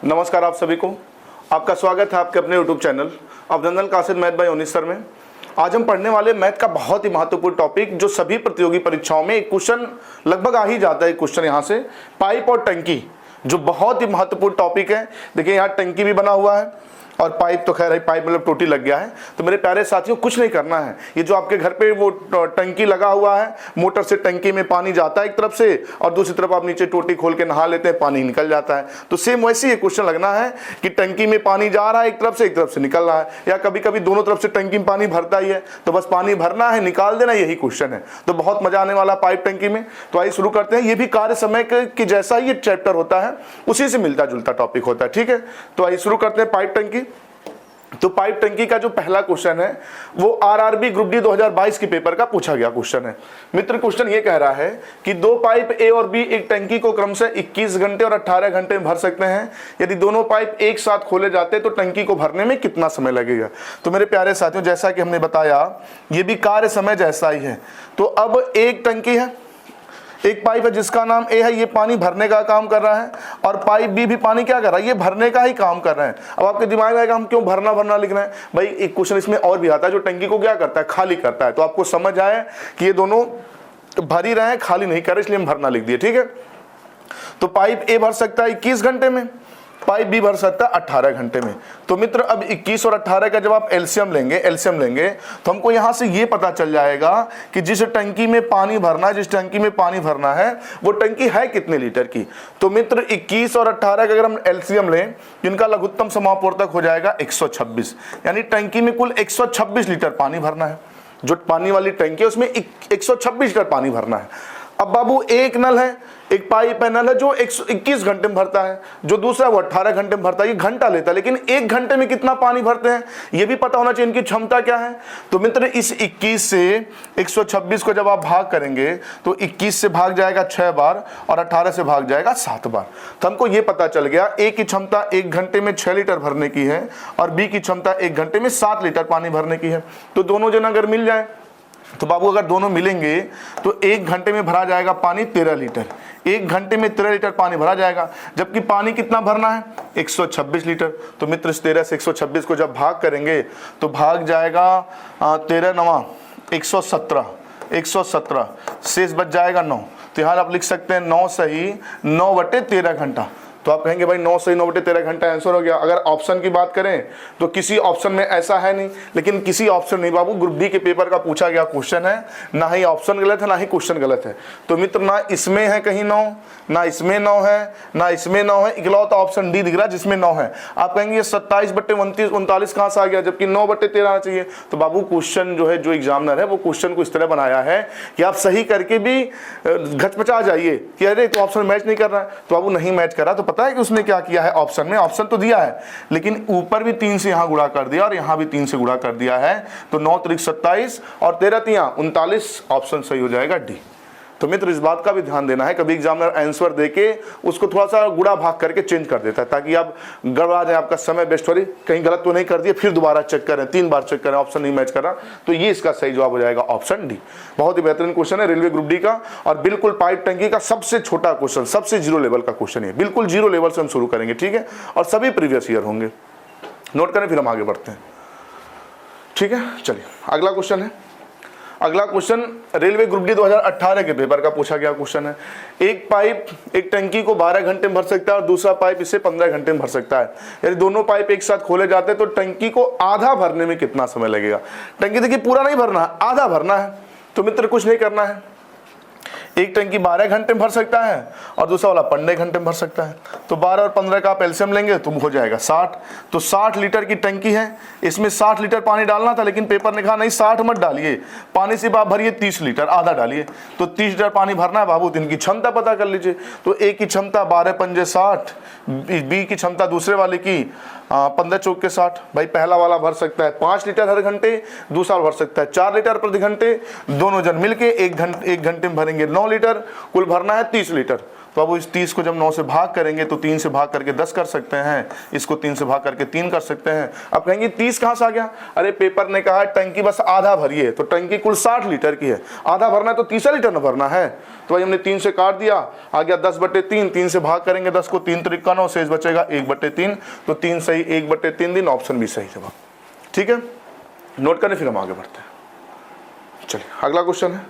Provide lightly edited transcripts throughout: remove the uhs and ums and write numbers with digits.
नमस्कार आप सभी को, आपका स्वागत है आपके अपने YouTube चैनल अभिनंदन कासिद मैथ बाय ओनिस सर में। आज हम पढ़ने वाले मैथ का बहुत ही महत्वपूर्ण टॉपिक जो सभी प्रतियोगी परीक्षाओं में एक क्वेश्चन लगभग आ ही जाता है। क्वेश्चन यहाँ से पाइप और टंकी, जो बहुत ही महत्वपूर्ण टॉपिक है। देखिए यहाँ टंकी भी बना हुआ है और पाइप तो खैर है, पाइप मतलब टोटी लग गया है। तो मेरे प्यारे साथियों कुछ नहीं करना है, ये जो आपके घर पे वो टंकी लगा हुआ है, मोटर से टंकी में पानी जाता है एक तरफ से और दूसरी तरफ आप नीचे टोटी खोल के नहा लेते हैं, पानी निकल जाता है। तो सेम वैसे ही क्वेश्चन लगना है कि टंकी में पानी जा रहा है एक तरफ से निकल रहा है, या कभी कभी दोनों तरफ से टंकी में पानी भरता ही है, तो बस पानी भरना है निकाल देना, यही क्वेश्चन है। तो बहुत मजा आने वाला पाइप टंकी में। तो आइए शुरू करते हैं। ये भी कार्य समय के जैसा ही चैप्टर होता है, उसी से मिलता जुलता टॉपिक होता है। ठीक है, तो आइए शुरू करते हैं पाइप टंकी। तो पाइप टंकी का जो पहला क्वेश्चन है वो आरआरबी ग्रुप डी 2022 के पेपर का पूछा गया क्वेश्चन है। मित्र क्वेश्चन ये कह रहा है कि दो पाइप ए और बी एक टंकी को क्रमशः 21 घंटे और 18 घंटे में भर सकते हैं। यदि दोनों पाइप एक साथ खोले जाते तो टंकी को भरने में कितना समय लगेगा। तो मेरे प्यारे साथियों जैसा कि हमने बताया ये भी कार्य समय जैसा ही है। तो अब एक टंकी है, एक पाइप है जिसका नाम ए है, ये पानी भरने का काम कर रहा है, और पाइप बी भी पानी क्या कर रहा है, ये भरने का ही काम कर रहे हैं। अब आपके दिमाग में आएगा हम क्यों भरना लिख रहे हैं। भाई एक क्वेश्चन इसमें और भी आता है जो टंकी को क्या करता है, खाली करता है। तो आपको समझ आए कि ये दोनों भर ही रहे हैं, खाली नहीं कर रहे, इसलिए हम भरना लिख दिए। ठीक है, तो पाइप ए भर सकता है 21 घंटे में, पाइप बी भर सकता है 18 घंटे में। तो मित्र अब 21 और 18 का जब आप एलसीएम लेंगे तो हमको यहां से ये पता चल जाएगा कि जिस टंकी में पानी भरना है वो टंकी है कितने लीटर की। तो मित्र 21 और 18 का अगर हम एलसीएम लें, इनका लघुत्तम समापवर्तक हो जाएगा 126, यानी टंकी में कुल 126 लीटर पानी भरना है। जो पानी वाली टंकी है उसमें 126 लीटर पानी भरना है। अब बाबू एक नल है, एक पाइप है, नल है जो 121 घंटे में भरता है, जो दूसरा वो 18 घंटे में भरता है। ये घंटा लेता है, लेकिन एक घंटे में कितना पानी भरते हैं ये भी पता होना चाहिए, इनकी क्षमता क्या है। तो मित्र इस 21 से 126 को जब आप भाग करेंगे तो 21 से भाग जाएगा 6 बार और 18 से भाग जाएगा 7 बार। तो हमको ये पता चल गया ए की क्षमता एक घंटे में 6 लीटर भरने की है और बी की क्षमता एक घंटे में 7 लीटर पानी भरने की है। तो दोनों जन अगर मिल जाए तो बाबू अगर दोनों मिलेंगे तो एक घंटे में भरा जाएगा पानी 13 लीटर। एक घंटे में 13 लीटर पानी भरा जाएगा, जबकि पानी कितना भरना है 126 लीटर। तो मित्र इस 13 से 126 को जब भाग करेंगे तो भाग जाएगा 13 नवा 117 शेष बच जाएगा 9। तो यहाँ आप लिख सकते हैं 9 सही 9/13 घंटा। तो आप कहेंगे भाई 9 सही 9/13 घंटा आंसर हो गया। अगर ऑप्शन की बात करें तो किसी ऑप्शन में ऐसा है नहीं, लेकिन किसी ऑप्शन नहीं बाबू, ग्रुप डी के पेपर का पूछा गया क्वेश्चन है, ना ही ऑप्शन गलत है ना ही क्वेश्चन गलत है। तो मित्र ना इसमें है कहीं 9, ना इसमें 9 है, ना इसमें 9 है, इकलौता ऑप्शन डी दिख रहा है जिसमें 9 है। आप कहेंगे ये 27/29 कहां से आ गया, जबकि 9/13 आना चाहिए। तो बाबू क्वेश्चन जो है, जो एग्जामिनर है वो क्वेश्चन को इस तरह बनाया है कि आप सही करके भी घचपचा जाइए कि अरे तो ऑप्शन मैच नहीं कर रहा है। तो बाबू नहीं मैच कर रहा तो पता है कि उसने क्या किया है, ऑप्शन में ऑप्शन तो दिया है लेकिन ऊपर भी 3 से यहां गुणा कर दिया और यहां भी 3 से गुणा कर दिया है। तो 9 त्रिक 27 और 13 तिया 39, ऑप्शन सही हो जाएगा डी। तो मित्र इस बात का भी ध्यान देना है, कभी एग्जामिनर आंसर देके उसको थोड़ा सा गुणा भाग करके चेंज कर देता है ताकि आप गड़बड़ा जाए, आपका समय बेस्ट हो रही, कहीं गलत तो नहीं कर दिया, फिर दोबारा चेक करें, 3 बार चेक करें, ऑप्शन नहीं मैच कर रहा। तो ये इसका सही जवाब हो जाएगा ऑप्शन डी। बहुत ही बेहतरीन क्वेश्चन है रेलवे ग्रुप डी का, और बिल्कुल पाइप टंकी का सबसे छोटा क्वेश्चन, सबसे जीरो लेवल का क्वेश्चन है, बिल्कुल जीरो लेवल से हम शुरू करेंगे। ठीक है, और सभी प्रीवियस ईयर होंगे, नोट करें फिर हम आगे बढ़ते हैं। ठीक है, चलिए अगला क्वेश्चन है। अगला क्वेश्चन रेलवे ग्रुप डी 2018 के पेपर का पूछा गया क्वेश्चन है। एक पाइप एक टंकी को 12 घंटे में भर सकता है और दूसरा पाइप इसे 15 घंटे में भर सकता है। यदि दोनों पाइप एक साथ खोले जाते हैं तो टंकी को आधा भरने में कितना समय लगेगा। टंकी देखिए पूरा नहीं भरना है, आधा भरना है। तो मित्र कुछ नहीं करना है, एक टंकी 12 घंटे में भर सकता है और दूसरा वाला 15 घंटे में भर सकता है। तो 12 और 15 का आप एलसीएम लेंगे तो हो जाएगा 60। तो 60 लीटर की टंकी है, इसमें 60 लीटर पानी डालना था लेकिन पेपर ने कहा नहीं 60 मत डालिए, पानी सिर्फ आप भरिए 30 लीटर, आधा डालिए। तो 30 लीटर पानी भरना है बाबू। तो इनकी क्षमता पता कर लीजिए। तो ए की क्षमता 12 पंजे 60, बी की क्षमता दूसरे वाले की 15 चौक के 60। भाई पहला वाला भर सकता है 5 लीटर हर घंटे, दूसरा भर सकता है 4 लीटर प्रति घंटे। दोनों जन मिलके एक घंटे में भरेंगे 9 लीटर, कुल भरना है 30 लीटर। तो अब इस 30 को जब 9 से भाग करेंगे तो 3 से भाग करके 10 कर सकते हैं, इसको 3 से भाग करके 3 कर सकते हैं। अब कहेंगे 30 कहाँ से आ गया? अरे पेपर ने कहा टंकी बस आधा भरिए, तो टंकी कुल 60 लीटर की है, आधा भरना है तो 30 लीटर में भरना है। तो भाई हमने 3 से काट दिया, आ गया 10/3, 3 से भाग करेंगे 10 को, 3 त्रिक 9, शेष बचेगा 1/3, तो 3 सही 1/3 दिन, ऑप्शन भी सही जवाब। ठीक है, नोट करें, फिर हम आगे बढ़ते हैं। चलिए अगला क्वेश्चन है,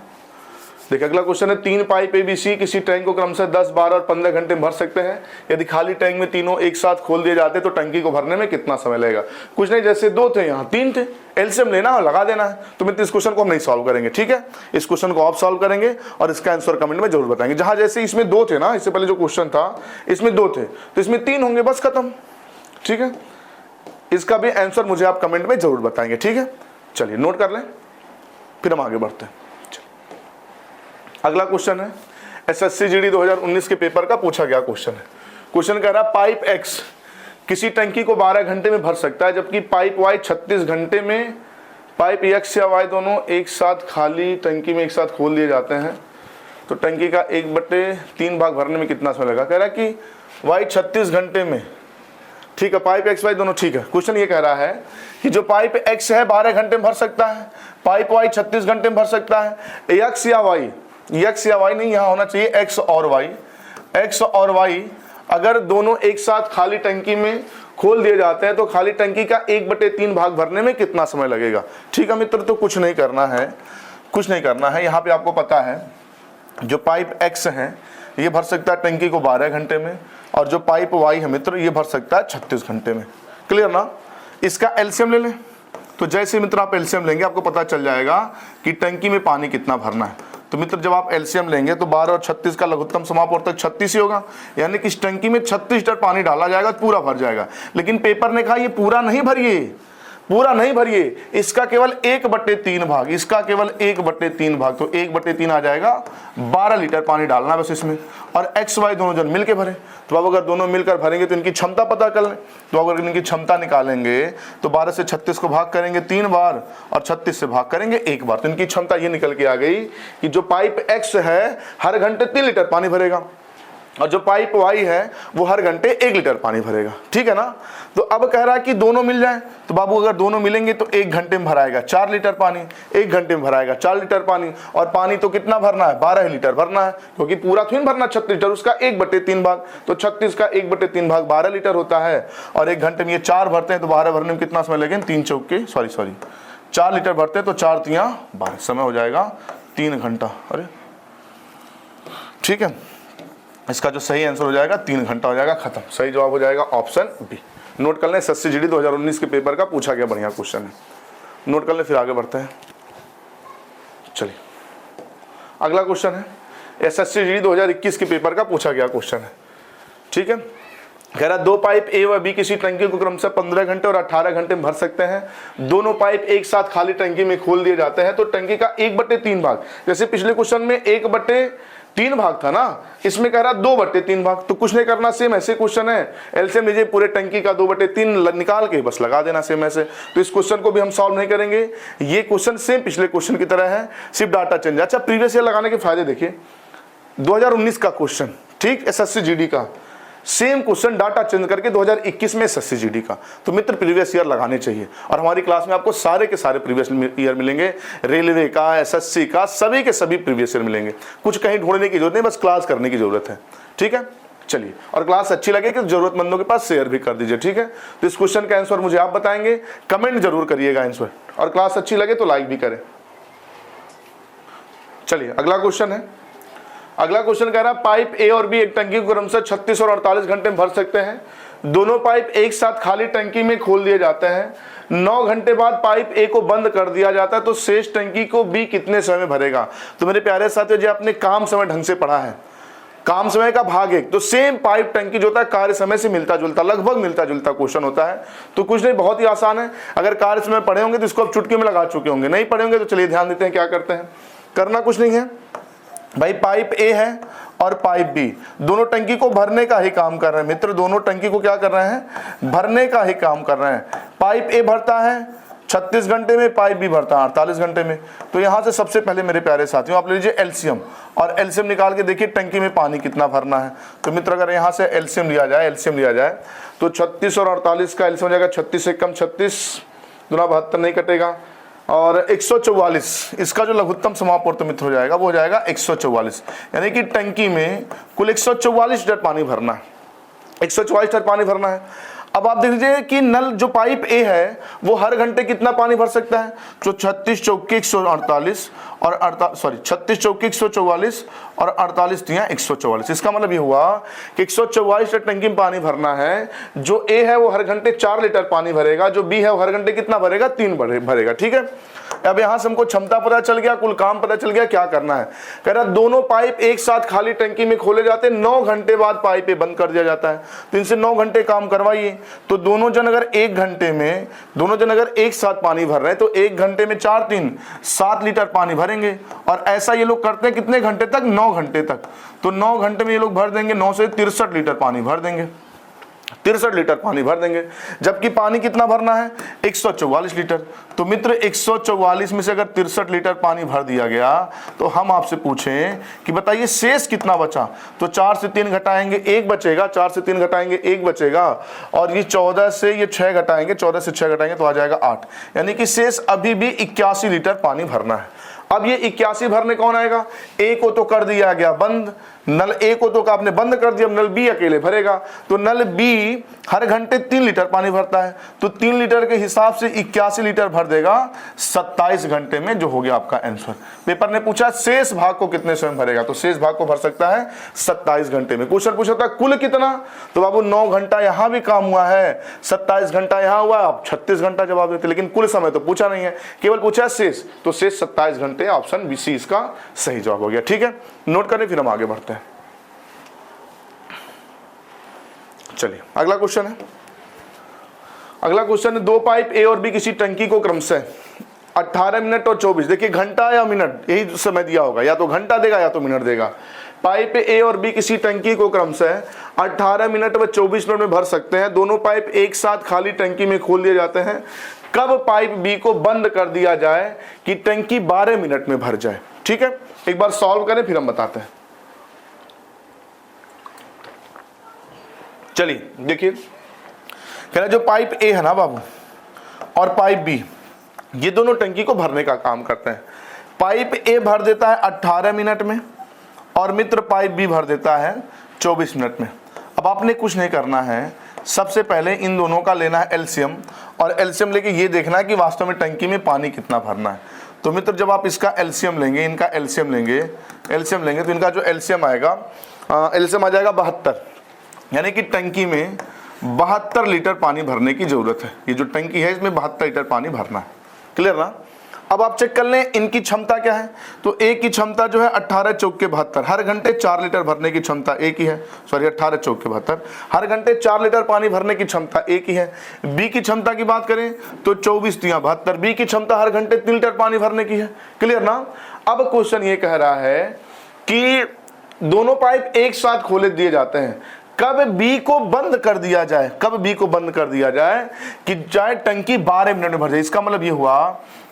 देखिए अगला क्वेश्चन है 3 पाइप ABC किसी टैंक को क्रमशः 10, 12 और 15 घंटे में भर सकते हैं। यदि खाली टैंक में तीनों एक साथ खोल दिए जाते तो टंकी को भरने में कितना समय लगेगा? कुछ नहीं, जैसे 2 थे यहाँ 3 थे, एलसीएम लेना और लगा देना है। तो मित्र इस क्वेश्चन को हम नहीं सॉल्व करेंगे, ठीक है, इस क्वेश्चन को आप सॉल्व करेंगे और इसका आंसर कमेंट में जरूर बताएंगे। जहां जैसे इसमें 2 थे ना, इससे पहले जो क्वेश्चन था इसमें 2 थे, तो इसमें 3 होंगे, बस खत्म। ठीक है, इसका भी आंसर मुझे आप कमेंट में जरूर बताएंगे। ठीक है, चलिए नोट कर लें, फिर हम आगे बढ़ते हैं। अगला क्वेश्चन है एसएससी जीडी 2019 के पेपर का पूछा गया क्वेश्चन है। क्वेश्चन कह रहा है पाइप X किसी टंकी को 12 घंटे में भर सकता है, जबकि पाइप Y 36 घंटे में। पाइप X या Y दोनों एक साथ खाली टंकी में एक साथ खोल दिए जाते हैं, तो टंकी का 1/3 भाग भरने में कितना समय लगा? कह रहा है कि Y 36 घंटे में, ठीक है, पाइप X Y दोनों ठीक है। क्वेश्चन ये कह रहा है कि जो पाइप X है 12 घंटे में भर सकता है, पाइप Y 36 घंटे में भर सकता है। X या Y नहीं, यहाँ होना चाहिए X और Y अगर दोनों एक साथ खाली टंकी में खोल दिए जाते हैं तो खाली टंकी का 1/3 भाग भरने में कितना समय लगेगा? ठीक है मित्र, तो कुछ नहीं करना है, यहाँ पे आपको पता है जो पाइप X है ये भर सकता है टंकी को 12 घंटे में, और जो पाइप Y है मित्र ये भर सकता है 36 घंटे में। क्लियर ना? इसका एलसीएम ले लें, तो जैसे मित्र आप एलसीएम लेंगे आपको पता चल जाएगा कि टंकी में पानी कितना भरना है। तो मित्र जब आप एलसीएम लेंगे तो 12 और 36 का लघुत्तम समापवर्तक 36 ही होगा, यानी कि इस टंकी में 36 लीटर पानी डाला जाएगा, पूरा भर जाएगा। लेकिन पेपर ने कहा ये पूरा नहीं भरिए, इसका केवल 1/3 भाग, इसका केवल 1/3 भाग, तो 1/3 आ जाएगा, 12 लीटर पानी डालना बस इसमें। और एक्स वाई दोनों जन मिलके भरे, तो अब अगर दोनों मिलकर भरेंगे तो इनकी क्षमता पता कर लें। तो अगर इनकी क्षमता निकालेंगे तो 12 से 36 को भाग करेंगे 3 बार और 36 से भाग करेंगे 1 बार, तो इनकी क्षमता ये निकल के आ गई कि जो पाइप एक्स है हर घंटे 3 लीटर पानी भरेगा, और जो पाइप वाई है वो हर घंटे 1 लीटर पानी भरेगा। ठीक है ना? तो अब कह रहा है कि दोनों मिल जाए, तो बाबू अगर दोनों मिलेंगे तो 1 घंटे में भराएगा 4 लीटर पानी, 1 घंटे में भराएगा 4 लीटर पानी, और पानी तो कितना भरना है? 12 लीटर भरना है, क्योंकि पूरा थोड़ी भरना 36 लीटर, उसका 1/3 भाग, तो 36 का 1/3 भाग 12 लीटर होता है, और 1 घंटे में ये 4 भरते हैं, तो 12 भरने में कितना समय लगेगा? 3 चौके 4 लीटर भरते हैं तो 4 तियां 12, समय हो जाएगा 3 घंटा। अरे ठीक है, इसका जो सही आंसर हो जाएगा 3 घंटा हो जाएगा, खत्म। सही जवाब हो जाएगा ऑप्शन बी। नोट कर लें, एसएससी जीडी 2019 के पेपर का पूछा गया बढ़िया क्वेश्चन है, नोट कर लें, फिर आगे बढ़ते हैं। चलिए अगला क्वेश्चन है एसएससी जीडी 2021 के पेपर का पूछा गया क्वेश्चन है। ठीक है, कह रहा 2 पाइप ए व बी किसी टंकी को क्रमशः 15 घंटे और 18 घंटे में भर सकते हैं। दोनों पाइप एक साथ खाली टंकी में खोल दिए जाते हैं, तो टंकी का 1/3 भाग, जैसे पिछले क्वेश्चन में 1/3 भाग था ना, इसमें कह रहा 2/3 भाग, तो कुछ नहीं करना, सेम ऐसे क्वेश्चन है, एलसीएम लीजिए पूरे टंकी का 2/3 निकाल के बस लगा देना सेम ऐसे। तो इस क्वेश्चन को भी हम सॉल्व नहीं करेंगे, ये क्वेश्चन सेम पिछले क्वेश्चन की तरह है, सिर्फ डाटा चेंज। अच्छा, प्रीवियस ईयर लगाने के फायदे देखिए, 2019 का क्वेश्चन, ठीक, एसएससी जीडी का सेम क्वेश्चन डाटा चेंज करके 2021 में एसएससी जीडी का, तो मित्र प्रीवियस ईयर लगाने चाहिए। और हमारी क्लास में आपको सारे के सारे प्रीवियस ईयर मिलेंगे, रेलवे का, एसएससी का, सभी के सभी प्रीवियस ईयर मिलेंगे। कुछ कहीं ढूंढने की जरूरत नहीं, बस क्लास करने की जरूरत है। ठीक है, चलिए, और क्लास अच्छी लगे कि जरूरतमंदों के पास शेयर भी कर दीजिए। ठीक है, तो इस क्वेश्चन का आंसर मुझे आप बताएंगे, कमेंट जरूर करिएगा आंसर, और क्लास अच्छी लगे तो लाइक भी करें। चलिए अगला क्वेश्चन है, अगला क्वेश्चन कह रहा है पाइप ए और बी एक टंकी को क्रमशः 36 और 48 घंटे में भर सकते हैं। दोनों पाइप एक साथ खाली टंकी में खोल दिए जाते हैं। 9 घंटे बाद पाइप ए को बंद कर दिया जाता है, तो शेष टंकी को बी कितने समय में भरेगा? तो मेरे प्यारे साथियों, जो आपने काम समय ढंग से पढ़ा है, काम समय का भाग 1, तो सेम पाइप टंकी जो होता है कार्य समय से मिलता जुलता, लगभग मिलता जुलता क्वेश्चन होता है। तो कुछ नहीं, बहुत ही आसान है। अगर कार्य समय पढ़े होंगे तो इसको आप चुटकी में लगा चुके होंगे, नहीं पढ़े होंगे तो चलिए ध्यान देते हैं क्या करते हैं। करना कुछ नहीं है भाई, पाइप ए है और पाइप बी दोनों टंकी को भरने का ही काम कर रहे हैं मित्र, दोनों टंकी को क्या कर रहे हैं? भरने का ही काम कर रहे हैं। पाइप ए भरता है 36 घंटे में, पाइप बी भरता है 48 घंटे में। तो यहाँ से सबसे पहले मेरे प्यारे साथियों आप ले लीजिए एलसीएम, और एलसीएम निकाल के देखिए टंकी में पानी कितना भरना है। तो मित्र अगर यहाँ से एलसीएम लिया जाए तो 36 और 48 का एलसीएम हो जाएगा 36 से कम 36 दूना 72 नहीं कटेगा, और 144 इसका जो लघुत्तम समापूर्त मित्र हो जाएगा वो हो जाएगा 144, यानी कि टंकी में कुल 144 लीटर पानी भरना है, 144 लीटर पानी भरना है। अब आप देख लीजिए कि नल जो पाइप ए है वो हर घंटे कितना पानी भर सकता है, तो 36 चौके 148 और 36 चौके 144 और 48 दिया 144। इसका मतलब ये हुआ कि 144 लीटर टंकी में पानी भरना है। जो ए है वो हर घंटे 4 लीटर पानी भरेगा, जो बी है वो हर घंटे कितना भरेगा, 3 भरेगा। ठीक है, अब यहां से हमको क्षमता पता चल गया, कुल काम पता चल गया, क्या करना है। कह रहा दोनों पाइप एक साथ खाली टंकी में खोले जाते हैं, 9 घंटे बाद पाइप बंद कर दिया जाता है। तो इनसे 9 घंटे काम करवाइए। तो दोनों जन अगर एक घंटे में, दोनों जन अगर एक साथ पानी भर रहे हैं तो 1 घंटे में 4 3 7 लीटर पानी भरेंगे। और ऐसा ये लोग करते हैं कितने घंटे तक, 9 घंटे तक। तो 9 घंटे में ये लोग भर देंगे, 9 से 63 लीटर पानी भर देंगे, 63 लीटर पानी भर देंगे। जबकि पानी कितना भरना है, 144 लीटर। तो मित्र 144 में से अगर 63 लीटर पानी भर दिया गया तो हम आपसे पूछें कि बताइए शेष कितना बचा। तो 4 से 3 घटाएंगे 1 बचेगा, 4 से 3 घटाएंगे 1 बचेगा, और ये 14 से ये 6 घटाएंगे, 14 से 6 घटाएंगे तो आ जाएगा 8, यानी कि शेष अभी भी 81 लीटर पानी भरना है। अब ये 81 भरने कौन आएगा, ए को तो कर दिया गया बंद, नल ए को तो आपने बंद कर दिया, नल बी अकेले भरेगा। तो नल बी हर घंटे 3 लीटर पानी भरता है, तो 3 लीटर के हिसाब से 81 लीटर भर देगा 27 घंटे में, जो हो गया आपका आंसर। पेपर ने पूछा शेष भाग को कितने समय भरेगा, तो शेष भाग को भर सकता है 27 घंटे में। क्वेश्चन पूछा था कुल कितना, तो बाबू 9 घंटा यहां भी काम हुआ है, 27 घंटा यहां हुआ, आप 36 घंटा जवाब देते, लेकिन कुल समय तो पूछा नहीं है, केवल पूछा है शेष। तो शेष 27 घंटे, ऑप्शन बी सी इसका सही जवाब हो गया। ठीक है, नोट करें, फिर हम आगे बढ़ते हैं। चलिए अगला क्वेश्चन है। अगला क्वेश्चन है, 2 पाइप ए और बी किसी टंकी को क्रमशः 18 मिनट और 24, देखिए घंटा या मिनट यही समय दिया होगा, या तो घंटा देगा या तो मिनट देगा। पाइप ए और बी किसी टंकी को क्रमशः 18 मिनट व 24 मिनट में भर सकते हैं। दोनों पाइप एक साथ खाली टंकी में खोल दिए जाते हैं। कब पाइप बी को बंद कर दिया जाए कि टंकी 12 मिनट में भर जाए। ठीक है, एक बार सॉल्व करें फिर हम बताते हैं। चलिए देखिए, कह रहा जो पाइप ए है ना बाबू और पाइप बी, ये दोनों टंकी को भरने का काम करते हैं। पाइप ए भर देता है 18 मिनट में और मित्र पाइप बी भर देता है 24 मिनट में। अब आपने कुछ नहीं करना है, सबसे पहले इन दोनों का लेना है एलसीएम, और एलसीएम लेके ये देखना है कि वास्तव में टंकी में पानी कितना भरना है। तो मित्र जब आप इसका एलसीएम लेंगे, इनका एलसीएम लेंगे तो इनका जो एलसीएम आएगा, एलसीएम आ जाएगा 72, यानी कि टंकी में 72 लीटर पानी भरने की जरूरत है। ये जो टंकी है इसमें 72 लीटर पानी भरना है। क्लियर ना। अब आप चेक कर लें इनकी क्षमता क्या है। तो ए की क्षमता जो है 18 चौके 72, हर घंटे 4 लीटर भरने की क्षमता ए की है, सॉरी 18 चौके 72, हर घंटे 4 लीटर पानी भरने की क्षमता ए की है। बी की क्षमता की बात करें तो 24 दिया 72, बी की क्षमता हर घंटे 3 लीटर पानी भरने की है। क्लियर ना। अब क्वेश्चन ये कह रहा है कि दोनों पाइप एक साथ खोले दिए जाते हैं, कब बी को बंद कर दिया जाए, कब बी को बंद कर दिया जाए कि चाहे टंकी 12 मिनट में भर जाए। इसका मतलब ये हुआ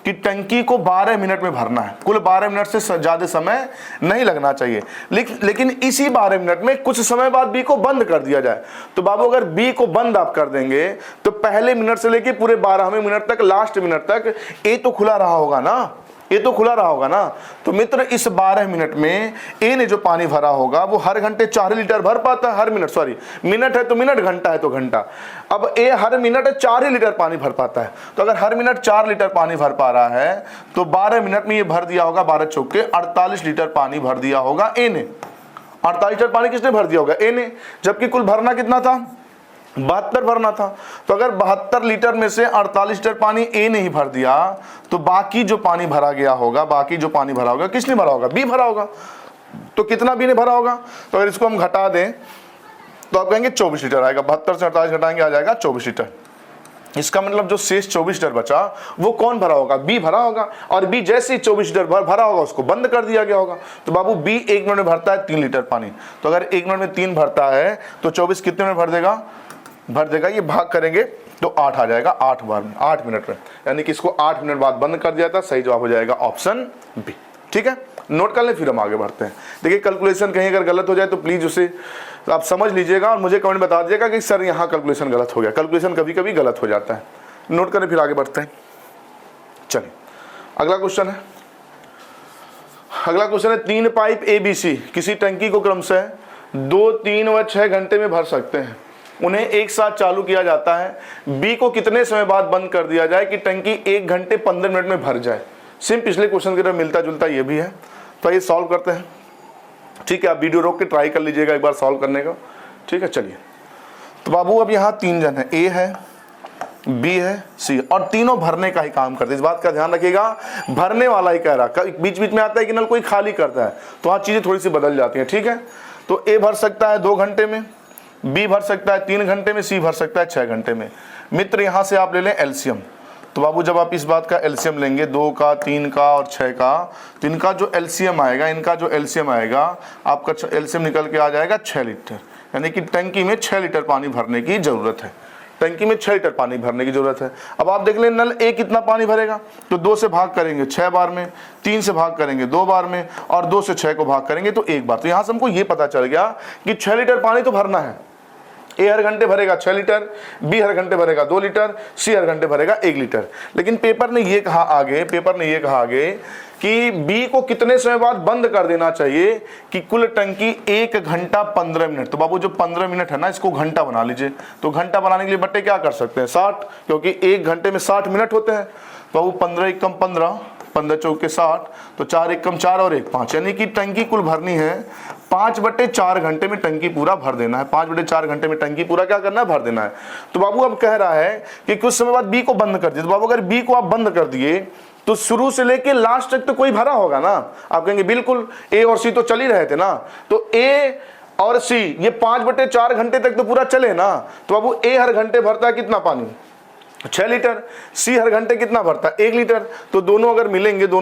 कि टंकी को 12 मिनट में भरना है, कुल 12 मिनट से ज्यादा समय नहीं लगना चाहिए, लेकिन इसी 12 मिनट में कुछ समय बाद बी को बंद कर दिया जाए। तो बाबू अगर बी को बंद आप कर देंगे तो पहले मिनट से लेके पूरे 12वें मिनट तक, लास्ट मिनट तक ए तो खुला रहा होगा ना, ये तो खुला रहा होगा ना। तो मित्र इस 12 मिनट में ए ने जो पानी भरा होगा वो हर घंटे 4 लीटर भर पाता है, हर मिनट, सॉरी मिनट है तो मिनट, घंटा है तो घंटा। अब ए हर मिनट 4 लीटर पानी भर पाता है, तो अगर हर मिनट 4 लीटर पानी भर पा रहा है तो 12 मिनट में ये भर दिया होगा 12 चौके 48 लीटर पानी भर दिया होगा ए ने। 48 लीटर पानी किसने भर दिया होगा, ए ने, जबकि कुल भरना कितना था, 72 भरना था। तो अगर 72 लीटर में से 48 लीटर पानी ए ने ही भर दिया तो बाकी जो पानी भरा गया होगा, बाकी जो पानी भरा होगा किसने भरा होगा, बी भरा होगा। तो कितना बी ने भरा होगा, तो अगर इसको हम घटा दें तो आप कहेंगे 24 लीटर आएगा, 72 से 48 घटाएंगे आ जाएगा 24 लीटर। इसका मतलब जो शेष 24 लीटर बचा वो कौन भरा होगा, बी भरा होगा। और बी जैसे ही 24 लीटर भरा होगा उसको बंद कर दिया गया होगा। तो बाबू बी 1 मिनट में भरता है 3 लीटर पानी, तो अगर 1 मिनट में 3 भरता है तो 24 कितने में भर देगा, ये भाग करेंगे तो 8 आ जाएगा 8 बार में, 8 मिनट में, यानी कि इसको 8 मिनट बाद बंद कर दिया था। सही जवाब हो जाएगा ऑप्शन बी। ठीक है, नोट कर लें, फिर हम आगे बढ़ते हैं। देखिए कैलकुलेशन कहीं अगर गलत हो जाए तो प्लीज़ उसे आप समझ लीजिएगा और मुझे कमेंट बता दीजिएगा कि सर यहाँ कैलकुलेशन गलत हो गया। कैलकुलेशन कभी कभी गलत हो जाता है। नोट करें, फिर आगे बढ़ते हैं। चलिए अगला क्वेश्चन है। अगला क्वेश्चन है 3 पाइप ABC किसी टंकी को क्रमशः 2, 3 व 6 घंटे में भर सकते हैं। उन्हें एक साथ चालू किया जाता है। बी को कितने समय बाद बंद कर दिया जाए कि टंकी 1 घंटे 15 मिनट में भर जाए। सेम पिछले क्वेश्चन की तरह मिलता जुलता ये भी है। तो ये सॉल्व करते हैं। ठीक है, आप वीडियो रोक के ट्राई कर लीजिएगा एक बार सॉल्व करने का। ठीक है, चलिए। तो बाबू अब यहाँ 3 जन है, ए है, बी है, सी, और तीनों भरने का ही काम करते हैं। इस बात का ध्यान रखिएगा, भरने वाला ही कह रहा। बीच बीच में आता है कि नल कोई खाली करता है, तो वहाँ चीज़ें थोड़ी सी बदल जाती हैं। ठीक है, तो ए भर सकता है 2 घंटे में, बी भर सकता है 3 घंटे में, सी भर सकता है 6 घंटे में। मित्र यहाँ से आप ले लें एलसीएम। तो बाबू जब आप इस बात का एलसीएम लेंगे 2 का, 3 का और 6 का, तो इनका जो एलसीएम आएगा, इनका जो एलसीएम आएगा, आपका एलसीएम निकल के आ जाएगा 6 लीटर। यानी कि टंकी में 6 लीटर पानी भरने की ज़रूरत है। टंकी में 6 लीटर पानी भरने की जरूरत है। अब आप देख लें नल ए कितना पानी भरेगा, तो 2 से भाग करेंगे 6 बार में, 3 से भाग करेंगे 2 बार में, और 2 से 6 को भाग करेंगे तो 1 बार। तो यहाँ से हमको ये पता चल गया कि 6 लीटर पानी तो भरना है। ए हर घंटे भरेगा 6 लीटर, बी हर घंटे भरेगा 2 लीटर, सी हर घंटे भरेगा 1 लीटर। लेकिन पेपर ने ये कहा आगे कि बी को कितने समय बाद बंद कर देना चाहिए कि कुल टंकी 1 घंटा 15 मिनट। तो बाबू जो 15 मिनट है ना, इसको घंटा बना लीजिए। तो घंटा बनाने के लिए बट्टे क्या कर सकते हैं 60, क्योंकि 1 घंटे में 60 मिनट होते हैं। बाबू 15 एकम 15, 15 चौके 60, तो 4 एकम 4 और 1 5, यानी कि टंकी कुल भरनी है 5/4 घंटे में टंकी पूरा भर देना है। 5/4 घंटे में टंकी पूरा क्या करना है, भर देना है। तो बाबू अब कह रहा है कि कुछ समय बाद बी को बंद कर दिए। तो बाबू अगर बी को आप बंद कर दिए तो शुरू से लेके लास्ट तक तो कोई भरा होगा ना। आप कहेंगे बिल्कुल, ए और सी तो चल ही रहे थे ना, तो ए और सी ये 5/4 घंटे तक तो पूरा चले ना। तो बाबू ए हर घंटे भरता है कितना पानी, 6 लीटर, सी हर घंटे कितना भरता है 1 लीटर। तो दोनों अगर मिलेंगे तो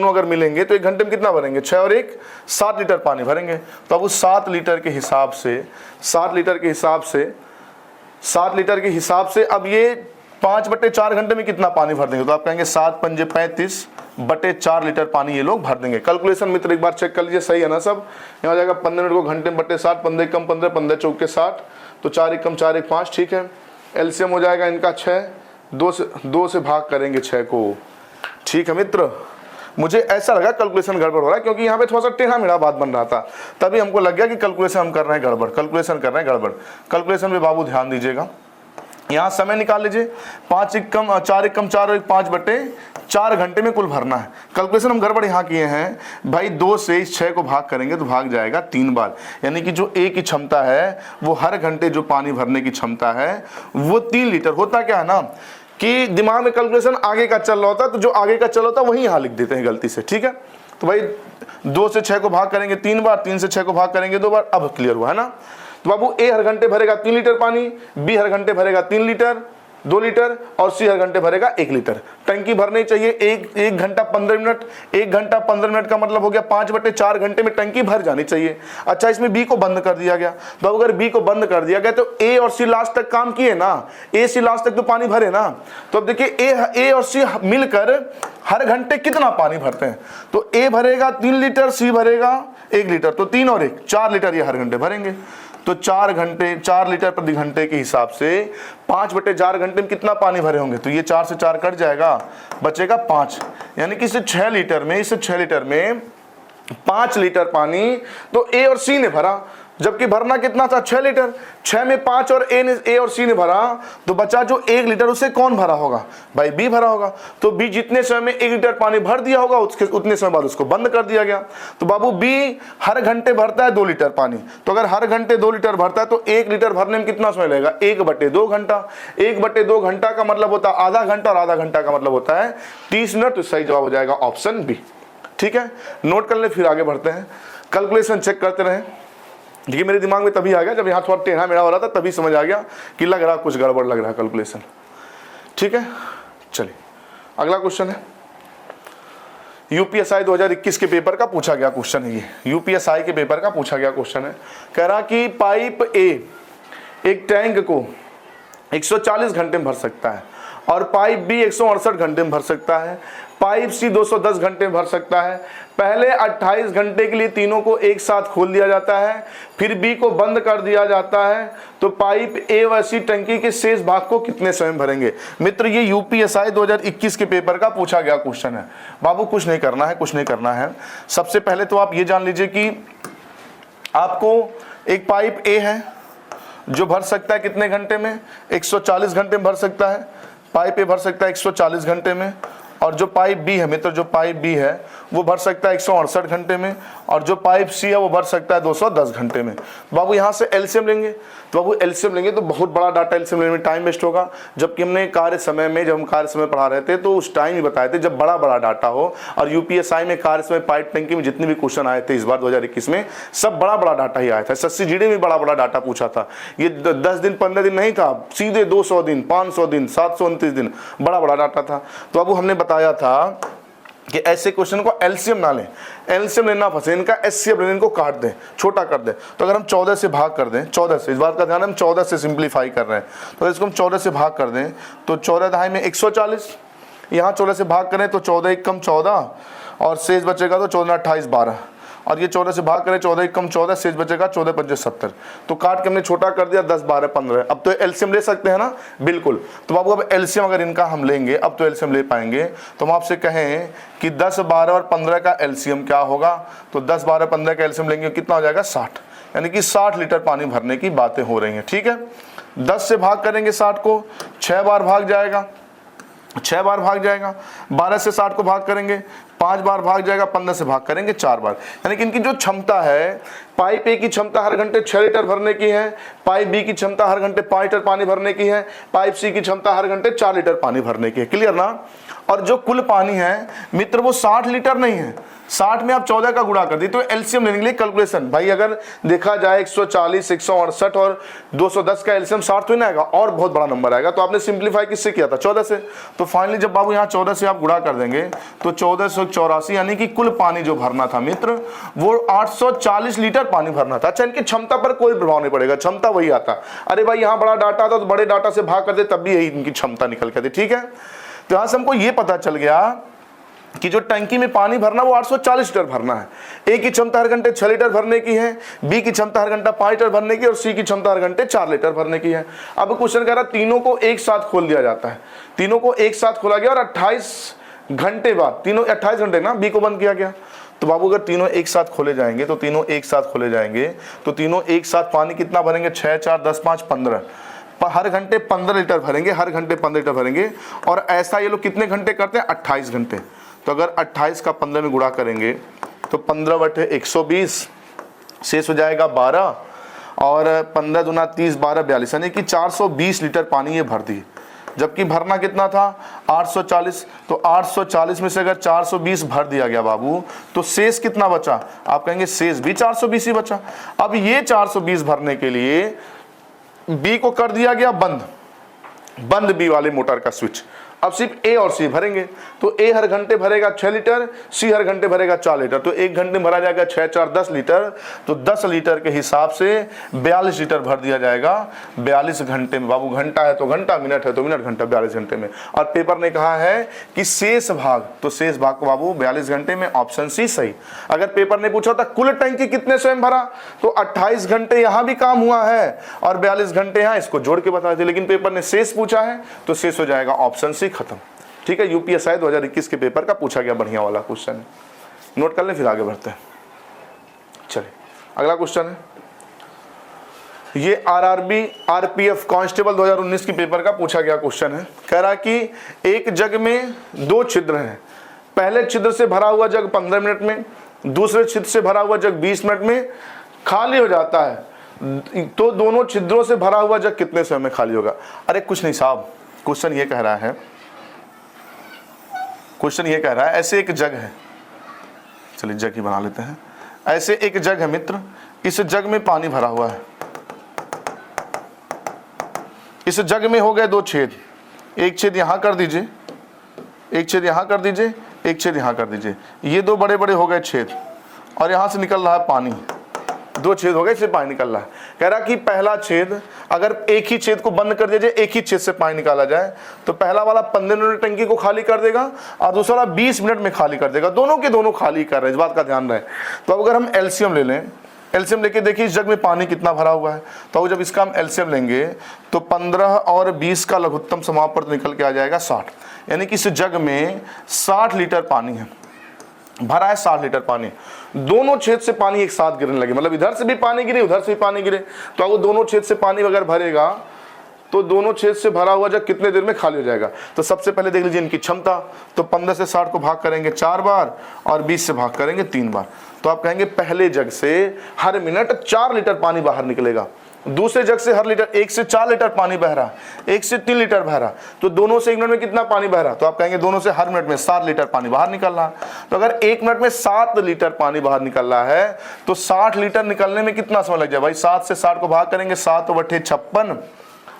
1 घंटे में कितना भरेंगे, 6 और 1 7 लीटर पानी भरेंगे। तो अब उस 7 लीटर के हिसाब से अब ये 5/4 घंटे में कितना पानी भर देंगे। तो आप कहेंगे 7 पंजे 35/4 लीटर पानी ये लोग भर देंगे। कैलकुलेशन मित्र एक बार चेक कर लीजिए, सही है ना सब। यहाँ हो जाएगा 15 मिनट को घंटे में बटे 7, 15 कम 15, 15 चौके 60, तो 4 एकम 4 1 5। ठीक है, एलसीएम हो जाएगा इनका 6, 2 से भाग करेंगे 6 को। ठीक है मित्र, मुझे ऐसा लगा कैलकुलेशन गड़बड़ हो रहा है, क्योंकि यहाँ पे थोड़ा सा टेढ़ा मेढ़ा बात बन रहा था, तभी हमको लग गया कि कैलकुलेशन हम कर रहे हैं गड़बड़। कैलकुलेशन में बाबू ध्यान दीजिएगा। यहाँ समय निकाल लीजिए, 4 एकम 4 और 5/4 घंटे में कुल भरना है। कैलकुलेशन हम गड़बड़ यहाँ किए हैं भाई, 2 से इस 6 को भाग करेंगे तो भाग जाएगा 3 बार। यानी कि जो ए की क्षमता है वो हर घंटे जो पानी भरने की क्षमता है वो 3 लीटर। होता क्या है ना कि दिमाग में कैलकुलेशन आगे का चल रहा होता है, तो जो आगे का चल रहा होता है वही यहाँ लिख देते हैं गलती से। ठीक है, तो भाई 2 से 6 को भाग करेंगे 3 बार, 3 से 6 को भाग करेंगे 2 बार। अब क्लियर हुआ है ना। तो बाबू ए हर घंटे भरेगा 3 लीटर पानी, बी हर घंटे भरेगा 3 लीटर 2 लीटर, और सी हर घंटे भरेगा 1 लीटर। टंकी भरनी चाहिए 1 घंटा 15 मिनट। 1 घंटा 15 मिनट का मतलब हो गया 5/4 घंटे में टंकी भर जानी चाहिए। अच्छा, इसमें बी को बंद कर दिया गया। तो अगर बी को बंद कर दिया गया तो ए और सी लास्ट तक काम किए ना, ए सी लास्ट तक तो पानी भरे ना। तो अब देखिए ए और सी मिलकर हर घंटे कितना पानी भरते हैं। तो ए भरेगा 3 लीटर, सी भरेगा 1 लीटर, तो 3 और 1 4 लीटर ये हर घंटे भरेंगे। तो 4 लीटर प्रति घंटे के हिसाब से 5/4 घंटे में कितना पानी भरे होंगे। तो ये 4 से 4 कट जाएगा, बचेगा 5। यानी कि इस 6 लीटर में 5 लीटर पानी तो ए और सी ने भरा, जबकि भरना कितना था 6 लीटर। 6 में 5 और ए और सी ने भरा, तो बचा जो 1 लीटर उसे कौन भरा होगा, भाई बी भरा होगा। तो बी जितने समय में 1 लीटर पानी भर दिया होगा उतने समय बाद उसको बंद कर दिया गया। तो बाबू बी हर घंटे भरता है 2 लीटर पानी। तो अगर हर घंटे 2 लीटर भरता है तो 1 लीटर भरने में कितना समय लगेगा, 1/2 घंटा। 1/2 घंटा का मतलब होता है आधा घंटा, और आधा घंटा का मतलब होता है 30 मिनट। तो सही जवाब हो जाएगा ऑप्शन बी। ठीक है, नोट कर ले, फिर आगे बढ़ते हैं। कैलकुलेशन चेक करते रहे। ये मेरे दिमाग में तभी आ गया जब यहाँ थोड़ा टेढ़ा मेढ़ा हो रहा था, तभी समझ आ गया कि लग रहा कुछ गड़बड़ लग रहा है कैलकुलेशन। ठीक है, चलिए अगला क्वेश्चन है। यूपीएसआई 2021 के पेपर का पूछा गया क्वेश्चन है। ये यूपीएसआई के पेपर का पूछा गया क्वेश्चन है। कह रहा कि पाइप ए एक टैंक को 140 घंटे में भर सकता है, और पाइप बी 168 घंटे में भर सकता है, पाइप सी 210 घंटे में भर सकता है। पहले 28 घंटे के लिए तीनों को एक साथ खोल दिया जाता है, फिर बी को बंद कर दिया जाता है, तो पाइप ए व सी टंकी के शेष भाग को कितने समय में भरेंगे। मित्र ये यूपीएसआई 2021 के पेपर का पूछा गया क्वेश्चन है। बाबू कुछ नहीं करना है, कुछ नहीं करना है। सबसे पहले तो आप ये जान लीजिए कि आपको एक पाइप ए है जो भर सकता है कितने घंटे में, 140 घंटे में भर सकता है। पाइप ए भर सकता है 140 घंटे में, और जो पाइप बी है मित्र, जो पाइप बी है वो भर सकता है 168 घंटे में, और जो पाइप सी है वो भर सकता है 210 घंटे में। बाबू यहाँ से एलसीएम लेंगे, तो बाबू एलसीएम लेंगे तो बहुत बड़ा डाटा एलसीएम लेने में टाइम वेस्ट होगा, जबकि हमने कार्य समय में, जब हम कार्य समय पढ़ा रहे थे तो उस टाइम ही बताए थे जब बड़ा बड़ा डाटा हो। और यूपीएसआई में कार्य समय पाइप टंकी में जितने भी क्वेश्चन आए थे इस बार 2021 में, सब बड़ा बड़ा डाटा ही आया था। SSC-GD में बड़ा बड़ा डाटा पूछा था। ये 10 दिन 15 दिन नहीं था, सीधे 200 दिन, 500 दिन, 729 दिन, बड़ा बड़ा डाटा था। तो अब हमने बताया था कि ऐसे क्वेश्चन को एलसीएम ना लें, एलसीएम लेना फंसे, इनका एचसीएफ लें, इनको काट दें, छोटा कर दें। तो अगर हम 14 से भाग कर दें, 14 से, इस बात का ध्यान हम 14 से सिंप्लीफाई कर रहे हैं, तो इसको हम 14 से भाग कर दें तो 14 दहाई में 140, यहाँ 14 से भाग करें तो 14 एक कम 14, और शेष बचेगा तो 14 28 12, और ये 14 से भाग करें 14 एक कम 14, शेष बचेगा 14 पंजे 70। तो काट के हमने छोटा कर दिया 10 12 15। अब तो एलसीएम ले सकते हैं ना, बिल्कुल। तो बाबू अब एलसीएम अगर इनका हम लेंगे, अब तो एलसीएम ले पाएंगे, तो हम आपसे कहें कि 10 12 और 15 का एलसीएम क्या होगा, तो 10 12 15 का एलसीएम लेंगे कितना हो जाएगा 60, यानी कि 60 लीटर पानी भरने की बातें हो रही हैं। ठीक है, 10 से भाग करेंगे 60 को, 6 बार भाग जाएगा, 6 बार भाग जाएगा, 12 से 60 को भाग करेंगे 5 बार भाग जाएगा, 15 से भाग करेंगे 4 बार। यानी कि इनकी जो क्षमता है, पाइप ए की क्षमता हर घंटे 6 लीटर भरने की है, पाइप बी की क्षमता हर घंटे 5 लीटर पानी भरने की है, पाइप सी की क्षमता हर घंटे 4 लीटर पानी भरने की है। क्लियर ना। और जो कुल पानी है मित्र वो 60 लीटर नहीं है, 60 में आप 14 का गुणा कर दी, तो एलसीएम लेने के लिए कैलकुलेशन भाई अगर देखा जाए 140 168 और 210 का एलसीएम 60 तो ही ना आएगा, और बहुत बड़ा नंबर आएगा। तो आपने सिंप्लीफाई किससे किया था 14 से, तो फाइनली जब बाबू यहाँ 14 से आप गुणा कर देंगे तो 1484, यानी कि कुल पानी जो भरना था मित्र वो 840 लीटर पानी भरना था। अच्छा, इनकी क्षमता पर कोई प्रभाव नहीं पड़ेगा, क्षमता वही आता। अरे भाई यहाँ बड़ा डाटा था तो बड़े डाटा से भाग कर दे तब भी यही इनकी क्षमता निकल के आती। ठीक है, तो यहां से हमको ये पता चल गया कि जो टंकी में पानी भरना वो 840 लीटर भरना है। ए की क्षमता हर घंटे 6 लीटर भरने की है, बी की क्षमता हर घंटा 5 लीटर भरने की, और सी की क्षमता हर घंटे 4 लीटर भरने की है। अब क्वेश्चन कह रहा तीनों को एक साथ खोल दिया जाता है, तीनों को एक साथ खोला गया और 28 घंटे बाद, तीनों 28 घंटे ना, बी को बंद किया गया। तो बाबू अगर तीनों एक साथ खोले जाएंगे तो तीनों एक साथ खोले जाएंगे तो तीनों एक साथ पानी कितना भरेंगे, 6 4 10 5 15, हर घंटे 15 लीटर भरेंगे, हर घंटे 15 लीटर भरेंगे। और ऐसा ये लोग कितने घंटे करते हैं, 28 घंटे। तो अगर 28 का 15 में गुणा करेंगे तो 15 बटे 120, शेष हो जाएगा 12, और 15 दूना 30 12 42, यानी कि 420 लीटर पानी ये भर दी। जबकि भरना कितना था 840, तो 840 में से अगर 420 भर दिया गया बाबू तो शेष कितना बचा, आप कहेंगे शेष भी 420 ही बचा। अब ये 420 भरने के लिए बी को कर दिया गया बंद बी वाले मोटर का स्विच। अब सिर्फ ए और सी भरेंगे, तो ए हर घंटे भरेगा 6 लीटर, सी हर घंटे भरेगा 4 लीटर, तो एक घंटे में भरा जाएगा 6 4 10 लीटर, तो 10 लीटर के हिसाब से 42 लीटर भर दिया जाएगा 42 घंटे में। बाबू घंटा है तो घंटा, मिनट है तो मिनट, घंटा 42 घंटे में। और पेपर ने कहा है कि शेष भाग, तो शेष भाग को बाबू 42 घंटे में, ऑप्शन सी सही। अगर पेपर ने पूछा था कुल टंकी कितने समय भरा, तो 28 घंटे यहां भी काम हुआ है और 42 घंटे यहां, इसको जोड़ के बताए थे, लेकिन पेपर ने शेष पूछा है तो शेष हो जाएगा ऑप्शन सी, खत्म। ठीक है, यूपीएसआई 2021 के पेपर का पूछा गया बढ़िया वाला क्वेश्चन, नोट कर लें फिर आगे बढ़ते हैं। चलिए अगला क्वेश्चन है, ये आरआरबी आरपीएफ कांस्टेबल 2019 के पेपर का पूछा गया क्वेश्चन है। कह रहा कि एक जग में 2 छिद्र हैं, पहले छिद्र से भरा हुआ जग 15 मिनट में, दूसरे छिद्र से भरा हुआ जग 20 मिनट में खाली हो जाता है, तो दोनों छिद्रों से भरा हुआ जग कितने समय में खाली होगा। अरे कुछ नहीं साहब, क्वेश्चन ये कह रहा है, क्वेश्चन ये कह रहा है ऐसे एक जग है, चलिए जग ही बना लेते हैं। ऐसे एक जग है मित्र, इस जग में पानी भरा हुआ है, इस जग में हो गए 2 छेद, एक छेद यहां कर दीजिए, एक छेद यहां कर दीजिए, एक छेद यहां कर दीजिए, ये 2 बड़े बड़े हो गए छेद, और यहां से निकल रहा है पानी, दो छेद हो गए, इससे पानी निकल रहा है। कह रहा कि पहला छेद अगर एक ही छेद को बंद कर दिया जाए, एक ही छेद से पानी निकाला जाए, तो पहला वाला 15 मिनट टंकी को खाली कर देगा और दूसरा वाला 20 मिनट में खाली कर देगा। दोनों के दोनों खाली कर रहे हैं, इस बात का ध्यान रहे। तो अब अगर हम एलसीएम ले लें, एलसीएम लेके देखिए इस जग में पानी कितना भरा हुआ है, तो जब इसका हम एलसीएम लेंगे तो 15 और 20 का लघुत्तम समापवर्त निकल के आ जाएगा 60, यानी कि इस जग में 60 लीटर पानी है, भरा है 60 लीटर पानी। दोनों छेद से पानी एक साथ गिरने लगे, मतलब इधर से भी पानी गिरे उधर से भी पानी गिरे। तो अगर दोनों छेद से पानी अगर भरेगा तो दोनों छेद से भरा हुआ जग कितने देर में खाली हो जाएगा। तो सबसे पहले देख लीजिए इनकी क्षमता, तो 15 से 60 को भाग करेंगे 4 बार और 20 से भाग करेंगे 3 बार। तो आप कहेंगे पहले जग से हर मिनट 4 लीटर पानी बाहर निकलेगा, दूसरे जग से हर लीटर 1 से 4 लीटर पानी बह रहा, 1 से 3 लीटर बह रहा, तो दोनों से 1 मिनट में कितना पानी बह रहा। तो आप कहेंगे दोनों से हर मिनट में 7 लीटर पानी बाहर निकल रहा। तो अगर 1 मिनट में 7 लीटर पानी बाहर निकल रहा है तो 60 लीटर निकलने में कितना समय लग जाए भाई। 7 से 60 को भाग करेंगे 7/56,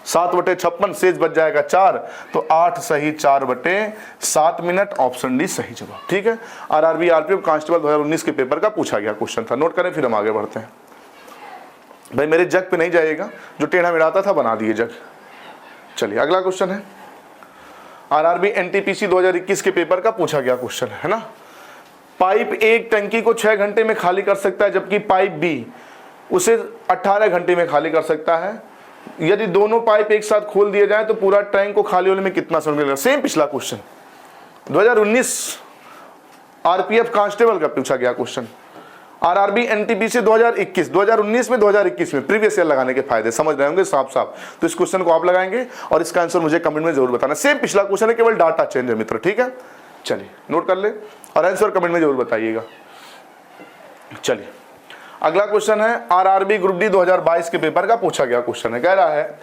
7/56 शेष बच जाएगा 4, तो 8 सही 4/7 मिनट, ऑप्शन डी सही जवाब। ठीक है, आरआरबी आरपीएफ कांस्टेबल 2019 के पेपर का पूछा गया क्वेश्चन था, नोट करें फिर हम आगे बढ़ते हैं। भाई मेरे जग पे नहीं जाइएगा, जो टेढ़ा मेढ़ाता था बना दिए जग। चलिए अगला क्वेश्चन है, आरआरबी एनटीपीसी 2021 के पेपर का पूछा गया क्वेश्चन है ना। पाइप एक टंकी को 6 घंटे में खाली कर सकता है, जबकि पाइप बी उसे 18 घंटे में खाली कर सकता है। यदि दोनों पाइप एक साथ खोल दिए जाए तो पूरा टैंक को खाली होने में कितना समय लगेगा। सेम पिछला क्वेश्चन 2019 आरपीएफ कांस्टेबल का पूछा गया क्वेश्चन। आरआरबी एनटीपीसी 2019 में 2021 में प्रीवियस ईयर लगाने के फायदे समझ रहे होंगे साफ साफ। तो इस क्वेश्चन को आप लगाएंगे और इसका आंसर मुझे कमेंट में जरूर बताना। सेम पिछला क्वेश्चन है, केवल डाटा चेंज है मित्र। ठीक है, चलिए नोट कर ले और आंसर कमेंट में जरूर बताइएगा। चलिए अगला क्वेश्चन है, आरआरबी ग्रुप डी 2022 के पेपर का पूछा गया क्वेश्चन है। कह रहा है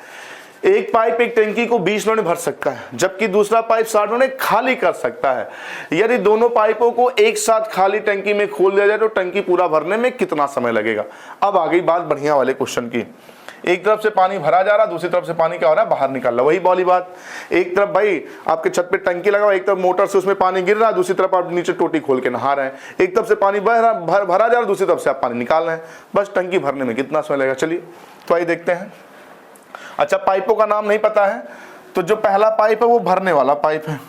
एक पाइप एक टंकी को 20 मिनट में भर सकता है, जबकि दूसरा पाइप 60 मिनट में खाली कर सकता है। यदि दोनों पाइपों को एक साथ खाली टंकी में खोल दिया जाए तो टंकी पूरा भरने में कितना समय लगेगा। अब आ गई बात बढ़िया वाले क्वेश्चन की। एक तरफ से पानी भरा जा रहा, दूसरी तरफ से पानी क्या हो रहा है, बाहर निकल रहा। वही वाली बात, एक तरफ भाई आपके छत पे टंकी लगा हुआ, एक तरफ मोटर से उसमें पानी गिर रहा है, दूसरी तरफ आप नीचे टोटी खोल के नहा रहे हैं। एक तरफ से पानी भरा जा रहा, दूसरी तरफ से आप पानी निकाल रहे हैं। बस टंकी भरने में कितना समय लगेगा। चलिए तो आइए देखते हैं। अच्छा, पाइपों का नाम नहीं पता है, तो जो पहला पाइप है वो भरने वाला पाइप है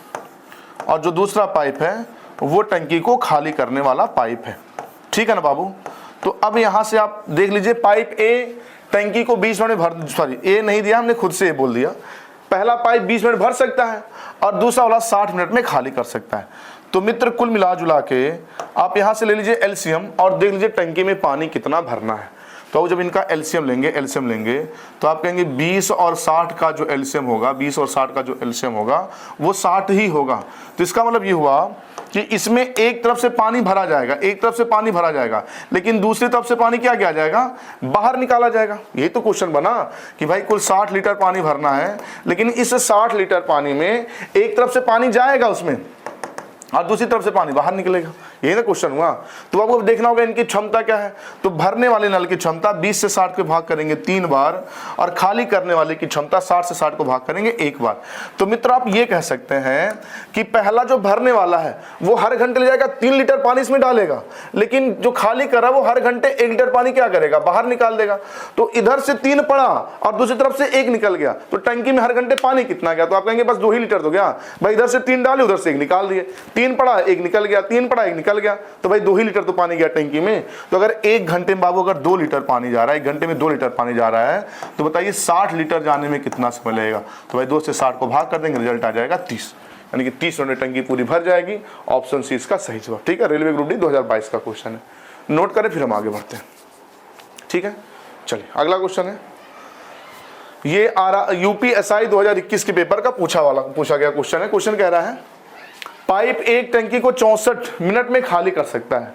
और जो दूसरा पाइप है वो टंकी को खाली करने वाला पाइप है। ठीक है ना बाबू। तो अब यहां से आप देख लीजिए, पाइप ए टंकी को 20 मिनट में भर, सॉरी ए नहीं दिया हमने, खुद से ए बोल दिया। पहला पाइप 20 मिनट भर सकता है और दूसरा वाला 60 मिनट में खाली कर सकता है। तो मित्र कुल मिला जुला के आप यहां से ले लीजिए एलसीएम और देख लीजिए टंकी में पानी कितना भरना है। तो जब इनका एलसीएम लेंगे तो आप कहेंगे 20 और 60 का जो एलसीएम होगा, 20 और 60 का जो एलसीएम होगा वो 60 ही होगा। तो इसका मतलब ये हुआ कि इसमें एक तरफ से पानी भरा जाएगा, एक तरफ से पानी भरा जाएगा, लेकिन दूसरी तरफ से पानी क्या किया जाएगा, बाहर निकाला जाएगा। यही तो क्वेश्चन बना कि भाई कुल 60 लीटर पानी भरना है, लेकिन इस 60 लीटर पानी में एक तरफ से पानी जाएगा उसमें और दूसरी तरफ से पानी बाहर निकलेगा। यही ना क्वेश्चन हुआ। तो आपको देखना होगा इनकी क्षमता क्या है। तो भरने वाले नल की क्षमता 20 से 60 के भाग करेंगे 3 बार और खाली करने वाले की क्षमता 60 से 60 को भाग करेंगे 1 बार। तो मित्र आप ये कह सकते हैं कि पहला जो भरने वाला है वो हर घंटे ले जाएगा 3 लीटर पानी इसमें डालेगा, लेकिन जो खाली कर रहा है वो हर घंटे 1 लीटर पानी क्या करेगा, बाहर निकाल देगा। तो इधर से 3 पड़ा और दूसरी तरफ से 1 निकल गया, तो टंकी में हर घंटे पानी कितना गया। तो आप कहेंगे बस 2 ही लीटर तो गया भाई, इधर से 3 डाले उधर से 1 निकाल दिए, 3 पड़ा 1 निकल गया, 3 पड़ा 1 निकल गया, तो भाई 2 ही लीटर तो पानी गया टंकी में। तो अगर 1 घंटे में बाबू अगर 2 लीटर पानी जा रहा है, 1 घंटे में 2 लीटर पानी जा रहा है, तो बताइए 60 लीटर जाने में कितना समय लगेगा। तो भाई 2 से 60 को भाग कर देंगे, रिजल्ट आ जाएगा 30, यानी कि 30 मिनट में टंकी पूरी भर जाएगी। ऑप्शन सी इसका सही जवाब। ठीक है, रेलवे ग्रुप डी 2022 का क्वेश्चन है, नोट करें फिर हम आगे बढ़ते हैं। ठीक है, चलिए अगला क्वेश्चन है, ये यूपीएसआई 2021 के पेपर का पूछा गया क्वेश्चन है। क्वेश्चन कह रहा है पाइप एक टंकी को 64 मिनट में खाली कर सकता है,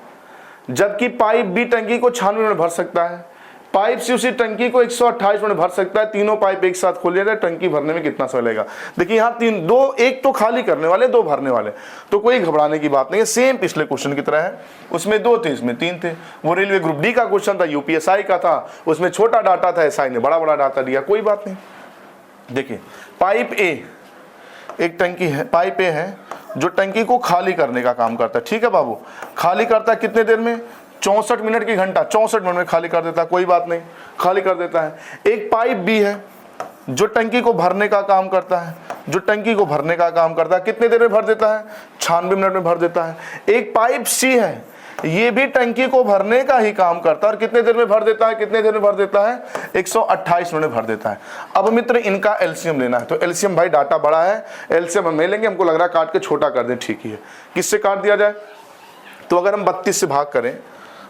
जबकि पाइप बी टंकी को 96 मिनट भर सकता है। पाइप सी उसी टंकी को 128 मिनट भर सकता है। तीनों पाइप एक साथ खोल दिया, टंकी भरने में कितना समय लगेगा। देखिए यहाँ 3, 2, एक तो खाली करने वाले, 2 भरने वाले, तो कोई घबराने की बात नहीं है। सेम पिछले क्वेश्चन की तरह है, उसमें 2 थे इसमें 3 थे। वो रेलवे ग्रुप डी का क्वेश्चन था, यूपीएसआई का था, उसमें छोटा डाटा था, एसआई ने बड़ा डाटा दिया, कोई बात नहीं। देखिए पाइप ए एक टंकी है, पाइप ए है जो टंकी को खाली करने का काम करता है। ठीक है बाबू, खाली करता है कितने देर में, 64 मिनट की घंटा 64 मिनट में खाली कर देता है, कोई बात नहीं, खाली कर देता है। एक पाइप बी है जो टंकी को भरने का काम करता है, जो टंकी को भरने का काम करता है, कितने देर में भर देता है? 96 मिनट में भर देता है। एक पाइप सी है, ये भी टंकी को भरने का ही काम करता है और कितने देर में भर देता है? कितने देर में भर देता है? 128 मिनट में भर देता है। अब मित्र इनका एलसीएम लेना है, तो एलसीएम भाई डाटा बड़ा है, एलसीएम हम नहीं लेंगे, हमको लग रहा है काट के छोटा कर दें, ठीक ही है। किससे काट दिया जाए? तो अगर हम 32 से भाग करें,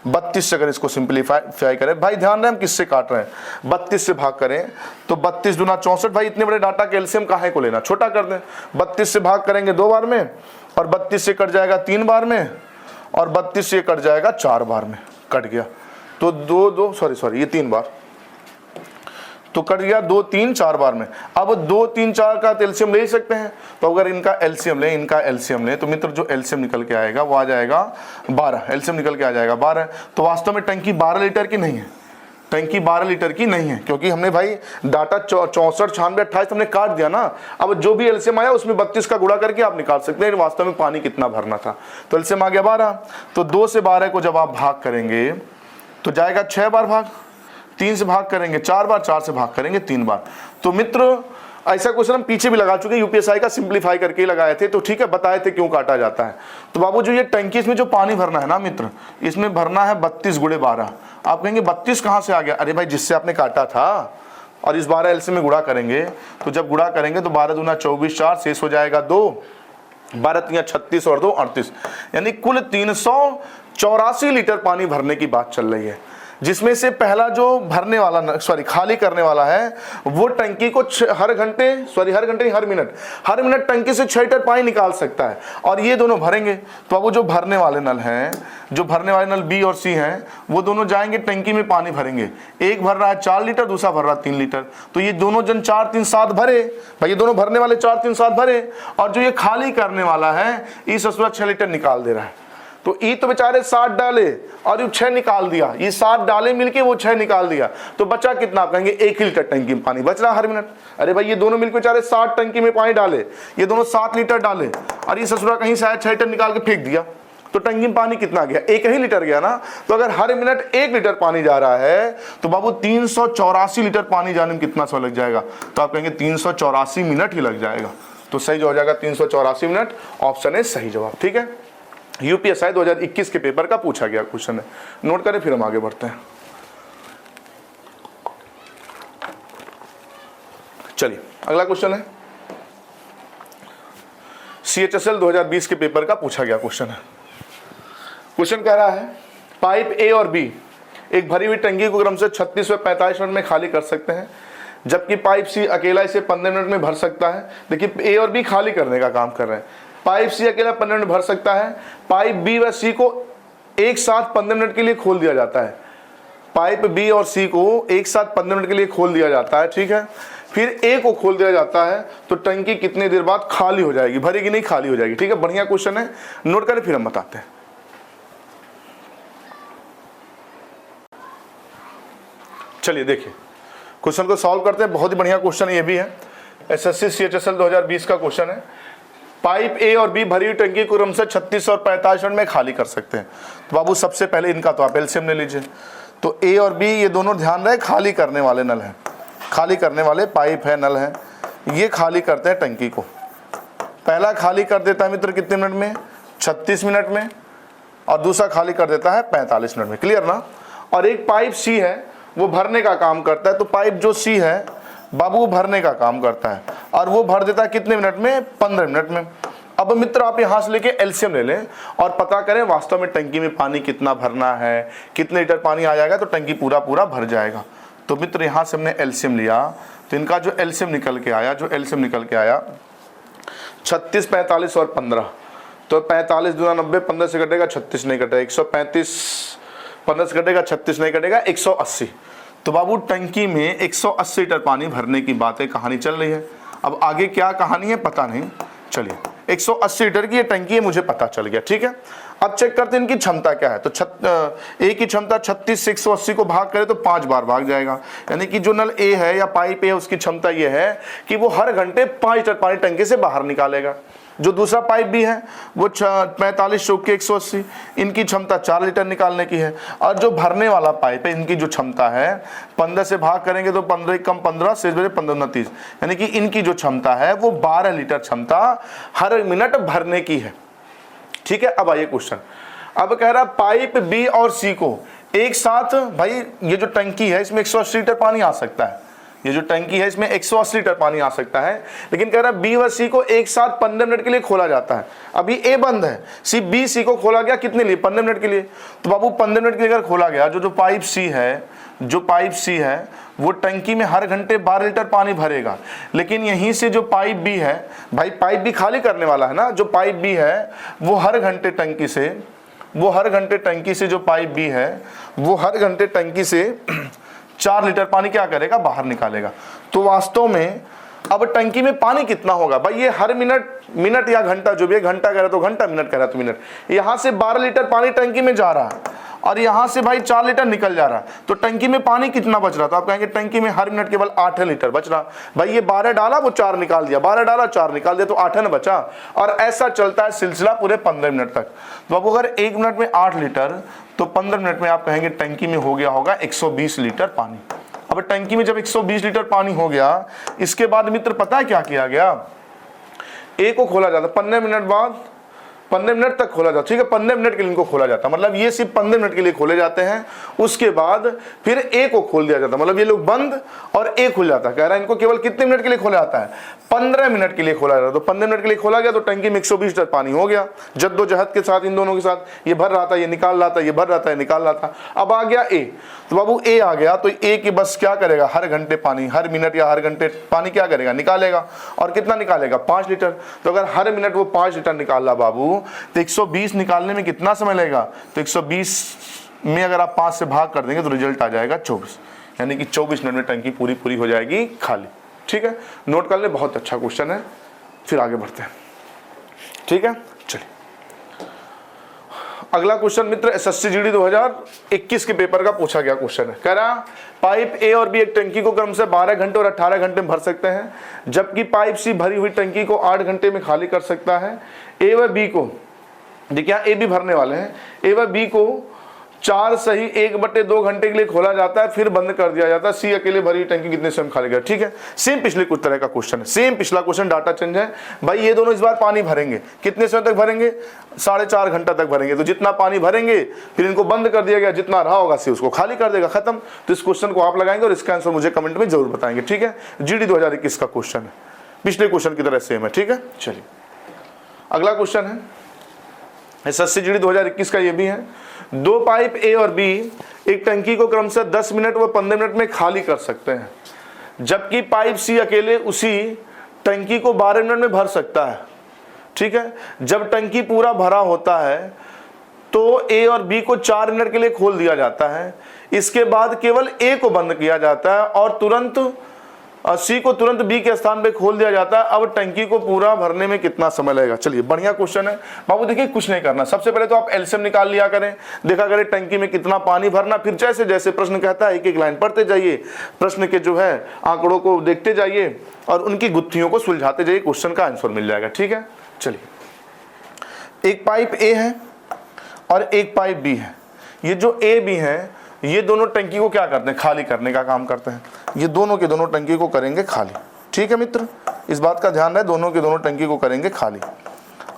32 से अगर इसको सिंप्लीफाई करें, भाई ध्यान रहे हम किससे काट रहे हैं, 32 से भाग करें तो 32 दूना 64। भाई इतने बड़े डाटा के एलसीएम काहे को लेना, छोटा कर दें। 32 से भाग करेंगे 2 बार में, और 32 से कट जाएगा 3 बार में, और 32 से कट जाएगा 4 बार में, कट गया। तो ये 3 बार तो कट गया, 2 3 4 बार में। अब 2 3 4 का एलसीएम ले ही सकते हैं, तो अगर इनका एलसीएम लें, इनका एलसीएम लें, तो मित्र जो एलसीएम निकल के आएगा वो आ जाएगा 12। एलसीएम निकल के आ जाएगा 12। तो वास्तव में टंकी 12 लीटर की नहीं है, टंकी 12 लीटर की नहीं है, क्योंकि हमने भाई डाटा 64 96 28 हमने काट दिया ना। अब जो भी एलसीएम आया उसमें 32 का गुणा करके आप निकाल सकते हैं वास्तव में पानी कितना भरना था। तो एलसीएम आ गया 12। तो 2 से 12 को जब आप भाग करेंगे तो जाएगा 6 बार भाग, 3 से भाग करेंगे 4 बार, 4 से भाग करेंगे 3 बार। तो मित्र ऐसा क्वेश्चन हम पीछे भी लगा चुके, यूपीएसआई का सिंप्लीफाई करके लगाए थे, तो ठीक है, बताए थे क्यों काटा जाता है। तो बाबू जो ये टंकी इसमें जो पानी भरना है ना मित्र, इसमें भरना है 32 × 12। आप कहेंगे 32 कहाँ से आ गया? अरे भाई जिससे आपने काटा था और इस 12 एलसीएम में गुणा करेंगे, तो जब गुणा करेंगे तो 12 दूना 24, 4 शेष हो जाएगा 2, 12 3 36 और 2 38, यानी कुल 384 लीटर पानी भरने की बात चल रही है, जिसमें से पहला जो भरने वाला खाली करने वाला है वो टंकी को हर मिनट टंकी से 6 लीटर पानी निकाल सकता है, और ये दोनों भरेंगे। तो अब वो जो भरने वाले नल हैं, जो भरने वाले नल बी और सी हैं, वो दोनों जाएंगे टंकी में पानी भरेंगे। एक भर रहा है 4 लीटर, दूसरा भर रहा है 3 लीटर। तो ये दोनों जन 4 3 7 भरे, भाई ये दोनों भरने वाले 4 3 7 भरे, और जो ये खाली करने वाला है इस 6 लीटर निकाल दे रहा है। तो ई तो बेचारे 7 डाले और ये 6 निकाल दिया, ये 7 डाले मिलके वो 6 निकाल दिया, तो बचा कितना? आप कहेंगे 1 लीटर टंकी में पानी बच रहा हर मिनट। अरे भाई ये दोनों मिलकर बेचारे 60 टंकी में पानी डाले, ये दोनों 7 लीटर डाले, और ये ससुरा कहीं से 6 लीटर निकाल के फेंक दिया, तो टंकी में पानी कितना गया? 1 ही लीटर गया ना। तो अगर हर मिनट 1 लीटर पानी जा रहा है तो बाबू 384 लीटर पानी जाने में कितना समय लग जाएगा? तो आप कहेंगे 384 मिनट ही लग जाएगा। तो सही जो हो जाएगा 384 मिनट, ऑप्शन है सही जवाब। ठीक है, यूपीएसआई 2021 के पेपर का पूछा गया क्वेश्चन है, नोट करें फिर हम आगे बढ़ते हैं। चलिए अगला क्वेश्चन है सीएचएसएल 2020 के पेपर का पूछा गया क्वेश्चन है। क्वेश्चन कह रहा है पाइप ए और बी एक भरी हुई टंकी को क्रम से 36 व 45 मिनट में खाली कर सकते हैं, जबकि पाइप सी अकेला इसे 15 मिनट में भर सकता है। देखिए ए और बी खाली करने का काम कर रहे हैं, पाइप सी अकेला 15 मिनट भर सकता है, पाइप बी व सी को एक साथ 15 मिनट के लिए खोल दिया जाता है। पाइप बी और सी को एक साथ 15 मिनट के लिए खोल दिया जाता है, ठीक है। फिर ए को खोल दिया जाता है, तो टंकी कितनी देर बाद खाली हो जाएगी? भरेगी नहीं, खाली हो जाएगी। ठीक है, बढ़िया क्वेश्चन है, नोट करें फिर हम बताते हैं। चलिए देखिए क्वेश्चन को सॉल्व करते हैं, बहुत ही बढ़िया क्वेश्चन है, ये भी है एसएससी सीएचएसएल 2020 का क्वेश्चन है। पाइप ए और बी भरी हुई टंकी को क्रम से 36 और 45 मिनट में खाली कर सकते हैं। तो बाबू सबसे पहले इनका तो आप एलसीएम ले लीजिए। तो ए और बी ये दोनों ध्यान रहे खाली करने वाले नल हैं, खाली करने वाले पाइप है, नल है, ये खाली करते हैं टंकी को। पहला खाली कर देता है मित्र कितने मिनट में? 36 मिनट में, और दूसरा खाली कर देता है 45 मिनट में। क्लियर ना? और एक पाइप सी है वो भरने का काम करता है, तो पाइप जो सी है बाबू भरने का काम करता है, और वो भर देता है कितने मिनट में? 15 मिनट में। अब मित्र आप यहाँ से लेके एलसीएम ले लें और पता करें वास्तव में टंकी में पानी कितना भरना है, कितने लीटर पानी आ जाएगा, तो टंकी पूरा भर जाएगा। तो मित्र यहाँ से हमने एलसीएम लिया, तो इनका जो एलसीएम निकल के आया, 36, 45 और 15, तो 45 दूना 90, 15 से कटेगा 36 नहीं कटेगा, 135, 15 से कटेगा 36 नहीं कटेगा, 180। तो बाबू टंकी में 180 लीटर पानी भरने की बातें कहानी चल रही है। अब आगे क्या कहानी है पता नहीं, चलिए 180 लीटर की ये टंकी है, मुझे पता चल गया। ठीक है, अब चेक करते हैं इनकी क्षमता क्या है। तो ए की क्षमता 36 से 180 को भाग करें तो 5 बार भाग जाएगा, यानी कि जो नल ए है या पाइप ए है उसकी क्षमता ये है कि वो हर घंटे 5 लीटर पानी टंकी से बाहर निकालेगा। जो दूसरा पाइप भी है वो 45 चौक के 180, इनकी क्षमता 4 लीटर निकालने की है। और जो भरने वाला पाइप है इनकी जो क्षमता है 15 से भाग करेंगे तो 15 कम 15 से 15 30, यानी कि इनकी जो क्षमता है वो 12 लीटर क्षमता हर मिनट भरने की है। ठीक है, अब आइए क्वेश्चन। अब कह रहा पाइप बी और सी को एक साथ, भाई ये जो टंकी है इसमें 180 लीटर पानी आ सकता है, ये जो टंकी है इसमें 180 लीटर पानी आ सकता है, लेकिन कह रहा है बी व सी को एक साथ 15 मिनट के लिए खोला जाता है। अभी ए बंद है, सी को खोला गया कितने लिए, 15 मिनट के लिए। तो बाबू 15 मिनट के लिए अगर खोला गया, जो पाइप सी है वो टंकी में हर घंटे 12 लीटर पानी भरेगा। लेकिन यहीं से जो पाइप बी है, भाई पाइप भी खाली करने वाला है ना, जो पाइप बी है वो हर घंटे टंकी से जो पाइप बी है वो हर घंटे टंकी से 4 लीटर पानी क्या करेगा, बाहर निकालेगा। तो वास्तव में अब टंकी में पानी कितना होगा, भाई ये हर मिनट या घंटा, जो भी घंटा कह रहा तो घंटा, मिनट कह रहा तो मिनट, यहां से 12 लीटर पानी टंकी में जा रहा है और यहां से भाई 4 लीटर निकल जा रहा है। तो टंकी में पानी कितना बच रहा, तो आप कहेंगे टंकी में हर मिनट केवल 8 लीटर बच रहा। भाई ये 12 डाला वो 4 निकाल दिया, 12 डाला 4 निकाल दिया, तो 8 न बचा। और ऐसा चलता है सिलसिला पूरे 15 मिनट तक। तो अब अगर 1 मिनट में 8 लीटर तो 15 मिनट में आप कहेंगे टंकी में हो गया होगा 120 लीटर पानी। अब टंकी में जब 120 लीटर पानी हो गया, इसके बाद मित्र पता है क्या किया गया, ए को खोला जाता 15 मिनट बाद, 15 मिनट तक खोला जाता, ठीक है, 15 मिनट के लिए इनको खोला जाता, मतलब ये सिर्फ 15 मिनट के लिए खोले जाते हैं। उसके बाद फिर ए को खोल दिया जाता, मतलब ये लोग बंद और ए खुल जाता। कह रहा है इनको केवल कितने मिनट के लिए खोला जाता है, 15 मिनट के लिए खोला जाता। तो 15 मिनट के लिए खोला गया तो टंकी में 120 लीटर पानी हो गया, जद्दोजहद के साथ, इन दोनों के साथ, ये भर रहा था ये निकाल रहा था, ये भर रहा था ये निकाल रहा था। अब आ गया ए, तो बाबू ए आ गया, तो ए की बस क्या करेगा, हर घंटे पानी, हर मिनट या हर घंटे पानी क्या करेगा, निकालेगा। और कितना निकालेगा, 5 लीटर। तो अगर हर मिनट वो 5 लीटर निकाल रहा बाबू, तो 120 निकालने में कितना समय लगेगा, तो 120 में अगर आप 5 से भाग कर देंगे तो रिजल्ट आ जाएगा 24, यानी कि 24 मिनट में टंकी पूरी हो जाएगी खाली। ठीक है, नोट कर ले, बहुत अच्छा क्वेश्चन है। फिर आगे बढ़ते हैं, ठीक है। चलिए अगला क्वेश्चन मित्र एसएससी जीडी 2021 के पेपर का पूछा गया क्वेश्चन है। कह रहा पाइप ए और बी एक टंकी को क्रम से 12 घंटे और 18 घंटे में भर सकते हैं, जबकि पाइप सी भरी हुई टंकी को 8 घंटे में खाली कर सकता है। ए व बी को, देखिए ए बी भरने वाले हैं, ए व बी को 4 सही 1/2 घंटे के लिए खोला जाता है, फिर बंद कर दिया जाता है। सी अकेले भरी टंकी कितने समय खाली कर, ठीक है। सेम पिछले कुछ तरह का क्वेश्चन है, सेम पिछला क्वेश्चन, डाटा चेंज है। भाई ये दोनों इस बार पानी भरेंगे, कितने समय तक भरेंगे, 4.5 घंटा तक भरेंगे। तो जितना पानी भरेंगे फिर इनको बंद कर दिया गया, जितना रहा होगा सी उसको खाली कर देगा, खत्म। तो इस क्वेश्चन को आप लगाएंगे और इसका आंसर मुझे कमेंट में जरूर बताएंगे, ठीक है। जीडी 2021 का क्वेश्चन है, पिछले क्वेश्चन की तरह सेम है, ठीक है। चलिए अगला क्वेश्चन है एसएससी जीडी 2021 का, ये भी है। 2 पाइप ए और बी एक टंकी को क्रमशः 10 मिनट व 15 मिनट में खाली कर सकते हैं, जबकि पाइप सी अकेले उसी टंकी को 12 मिनट में भर सकता है, ठीक है। जब टंकी पूरा भरा होता है तो ए और बी को 4 मिनट के लिए खोल दिया जाता है, इसके बाद केवल ए को बंद किया जाता है और तुरंत सी को तुरंत बी के स्थान पे खोल दिया जाता है। अब टंकी को पूरा भरने में कितना समय लगेगा। चलिए बढ़िया क्वेश्चन है बाबू। देखिए कुछ नहीं करना, सबसे पहले तो आप एलसीएम निकाल लिया करें, देखा करें टंकी में कितना पानी भरना, फिर जैसे जैसे प्रश्न कहता है एक एक लाइन पढ़ते जाइए, प्रश्न के जो है आंकड़ों को देखते जाइए और उनकी गुत्थियों को सुलझाते जाइए, क्वेश्चन का आंसर मिल जाएगा, ठीक है। चलिए एक पाइप ए है और एक पाइप बी है। ये जो ए बी है ये दोनों टंकी को क्या करते हैं, खाली करने का काम करते हैं। ये दोनों के दोनों टंकी को करेंगे खाली, ठीक है मित्र, इस बात का ध्यान रहे, दोनों के दोनों टंकी को करेंगे खाली।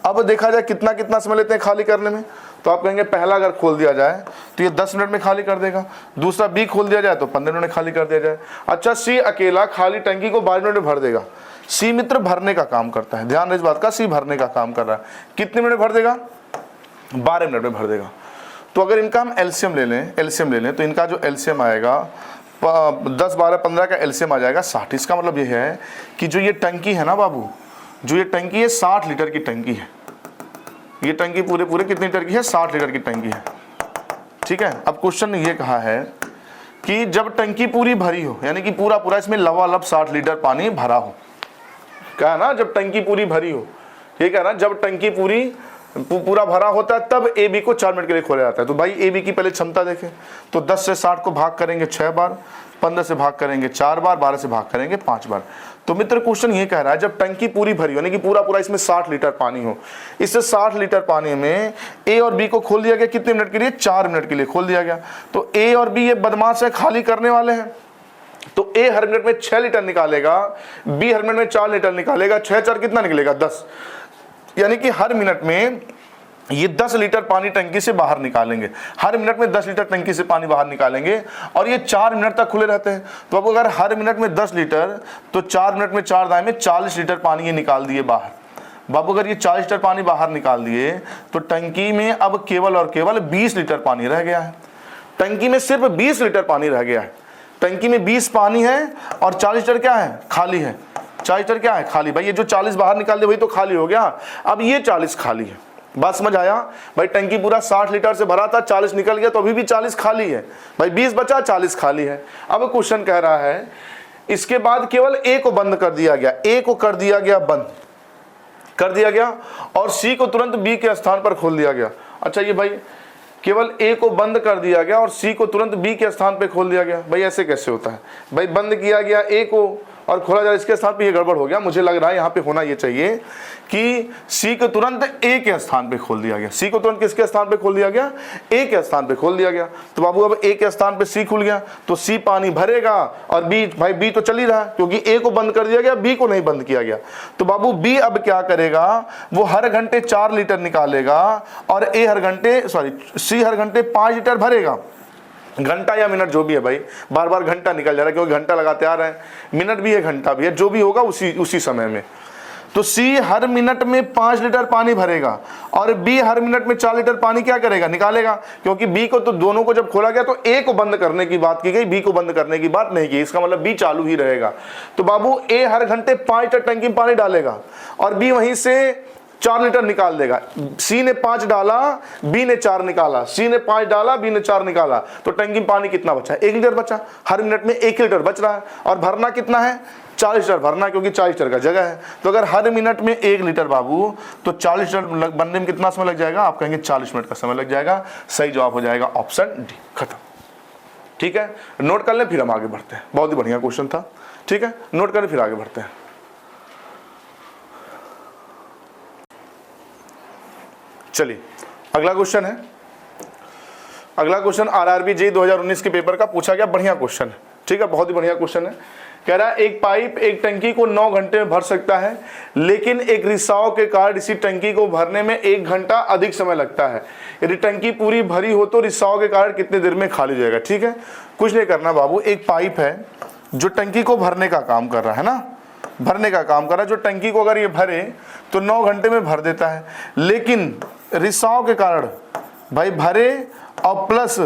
अब देखा जाए कितना कितना समय लेते हैं खाली करने में, तो आप कहेंगे पहला अगर खोल दिया जाए तो ये 10 मिनट में खाली कर देगा, दूसरा बी खोल दिया जाए तो 15 मिनट में खाली कर दिया जाए। अच्छा सी अकेला खाली टंकी को 12 मिनट में भर देगा। सी मित्र भरने का काम करता है, ध्यान रहे इस बात का, सी भरने का काम कर रहा है। कितने मिनट भर देगा, 12 मिनट में भर देगा। तो अगर इनका हम एलसीएम ले लें तो इनका जो एलसीएम आएगा 10, 12, 15 का एलसीएम आ जाएगा 60। इसका मतलब ये है कि जो ये टंकी है ना बाबू, जो ये टंकी है 60 लीटर की टंकी है। ये टंकी पूरे कितने लीटर की है, 60 लीटर की टंकी है, ठीक है। अब क्वेश्चन ने ये कहा है कि जब टंकी पूरी भरी हो, यानी कि पूरा इसमें लबालब 60 लीटर पानी भरा हो, क्या है ना, जब टंकी पूरी भरी हो, ठीक है ना, जब टंकी पूरी पूरा भरा होता है तब ए बी को 4 मिनट के लिए खोला जाता है। तो भाई ए बी की पहले क्षमता देखें, तो 10 से 60 को भाग करेंगे 6 बार, 15 से भाग करेंगे 4 बार, 12 से भाग करेंगे 5 बार। तो मित्र क्वेश्चन ये कह रहा है जब टंकी पूरी भरी हो, यानी कि पूरा इसमें 60 लीटर पानी हो, इससे 60 लीटर पानी में ए और बी को खोल दिया गया कितने मिनट के लिए? 4 मिनट के लिए खोल दिया गया। तो ए और बी ये बदमाश है, खाली करने वाले हैं। तो ए हर मिनट में 6 लीटर निकालेगा, बी हर मिनट में 4 लीटर निकालेगा, 6 4 कितना निकलेगा? 10। यानी कि हर मिनट में ये 10 लीटर पानी टंकी से बाहर निकालेंगे, हर मिनट में 10 लीटर टंकी से पानी बाहर निकालेंगे, और ये 4 मिनट तक खुले रहते हैं। तो अब अगर हर मिनट में 10 लीटर, तो 4 मिनट में 4 दाएं में 40 लीटर पानी ये निकाल दिए बाहर। बाबू अगर ये 40 लीटर पानी बाहर निकाल दिए तो टंकी में अब केवल और केवल 20 लीटर पानी रह गया है। टंकी में सिर्फ 20 लीटर पानी रह गया है। टंकी में 20 पानी है और 40 लीटर क्या है? खाली है। 40 लीटर क्या है? खाली। भाई ये जो 40 बाहर निकाल दिया वही तो खाली हो गया। अब ये 40 खाली है। बात समझ आया? भाई टंकी पूरा 60 लीटर से भरा था, 40 निकल गया तो अभी भी 40 खाली है। भाई 20 बचा, 40 खाली है। अब क्वेश्चन कह रहा है इसके बाद केवल ए को बंद कर दिया गया, ए को कर दिया गया बंद कर दिया गया, और सी को तुरंत बी के स्थान पर खोल दिया गया। अच्छा ये भाई केवल ए को बंद कर दिया गया और सी को तुरंत बी के स्थान पे खोल दिया गया। भाई ऐसे कैसे होता है? भाई बंद किया गया ए को और खोला जा रहा है इसके स्थान पे, ये गड़बड़ हो गया। मुझे लग रहा है यहाँ पे होना ये चाहिए कि सी को तुरंत ए के स्थान पे खोल दिया गया। सी को तुरंत किसके स्थान पे खोल दिया गया? ए के स्थान पे खोल दिया गया। तो बाबू अब ए के स्थान पे सी खुल गया तो सी पानी भरेगा, और बी, भाई बी तो चल ही रहा है क्योंकि ए को बंद कर दिया गया, बी को नहीं बंद किया गया। तो बाबू बी अब क्या करेगा? वो हर घंटे 4 लीटर निकालेगा और सी हर घंटे 5 लीटर भरेगा। घंटा या मिनट जो भी है भाई, बार बार घंटा निकल जा रहा है क्योंकि घंटा लगाते आ रहे हैं, मिनट भी है घंटा भी है, जो भी होगा उसी समय में। तो सी हर मिनट में 5 लीटर पानी भरेगा और बी हर मिनट में 4 लीटर पानी क्या करेगा? निकालेगा। क्योंकि बी को तो दोनों को जब खोला गया तो ए को बंद करने की बात की गई, बी को बंद करने की बात नहीं की। इसका मतलब बी चालू ही रहेगा। तो बाबू ए हर घंटे 5 लीटर टंकी में पानी डालेगा और बी वहीं से 4 लीटर निकाल देगा। सी ने 5 डाला, बी ने 4 निकाला, सी ने 5 डाला, बी ने 4 निकाला, तो टंकी में पानी कितना बचा? 1 लीटर बचा। हर मिनट में 1 लीटर बच रहा है और भरना कितना है? 40 लीटर भरना, क्योंकि 40 लीटर का जगह है। तो अगर हर मिनट में 1 लीटर बाबू, तो 40 लीटर बनने में कितना समय लग जाएगा? आप कहेंगे 40 मिनट का समय लग जाएगा। सही जवाब हो जाएगा ऑप्शन डी, खत्म। ठीक है, नोट कर लें फिर हम आगे बढ़ते हैं। बहुत ही बढ़िया क्वेश्चन था। ठीक है, नोट करें फिर आगे बढ़ते हैं। चलिए अगला क्वेश्चन है। अगला क्वेश्चन आरआरबी जेईई 2019 के पेपर का पूछा गया, बढ़िया क्वेश्चन है। ठीक है, बहुत ही बढ़िया क्वेश्चन है। कह रहा है एक पाइप एक टंकी को 9 घंटे में भर सकता है, लेकिन एक रिसाव के कारण इसी टंकी को भरने में 1 घंटा अधिक समय लगता है। यदि टंकी पूरी भरी हो तो रिसाव के कारण कितने देर में खाली हो जाएगा? ठीक है, कुछ नहीं करना बाबू। एक पाइप है जो टंकी को भरने का काम कर रहा है ना, भरने का काम कर रहा है। जो टंकी को अगर ये भरे तो 9 घंटे में भर देता है, लेकिन रिसाव के कारण भाई भरे और प्लस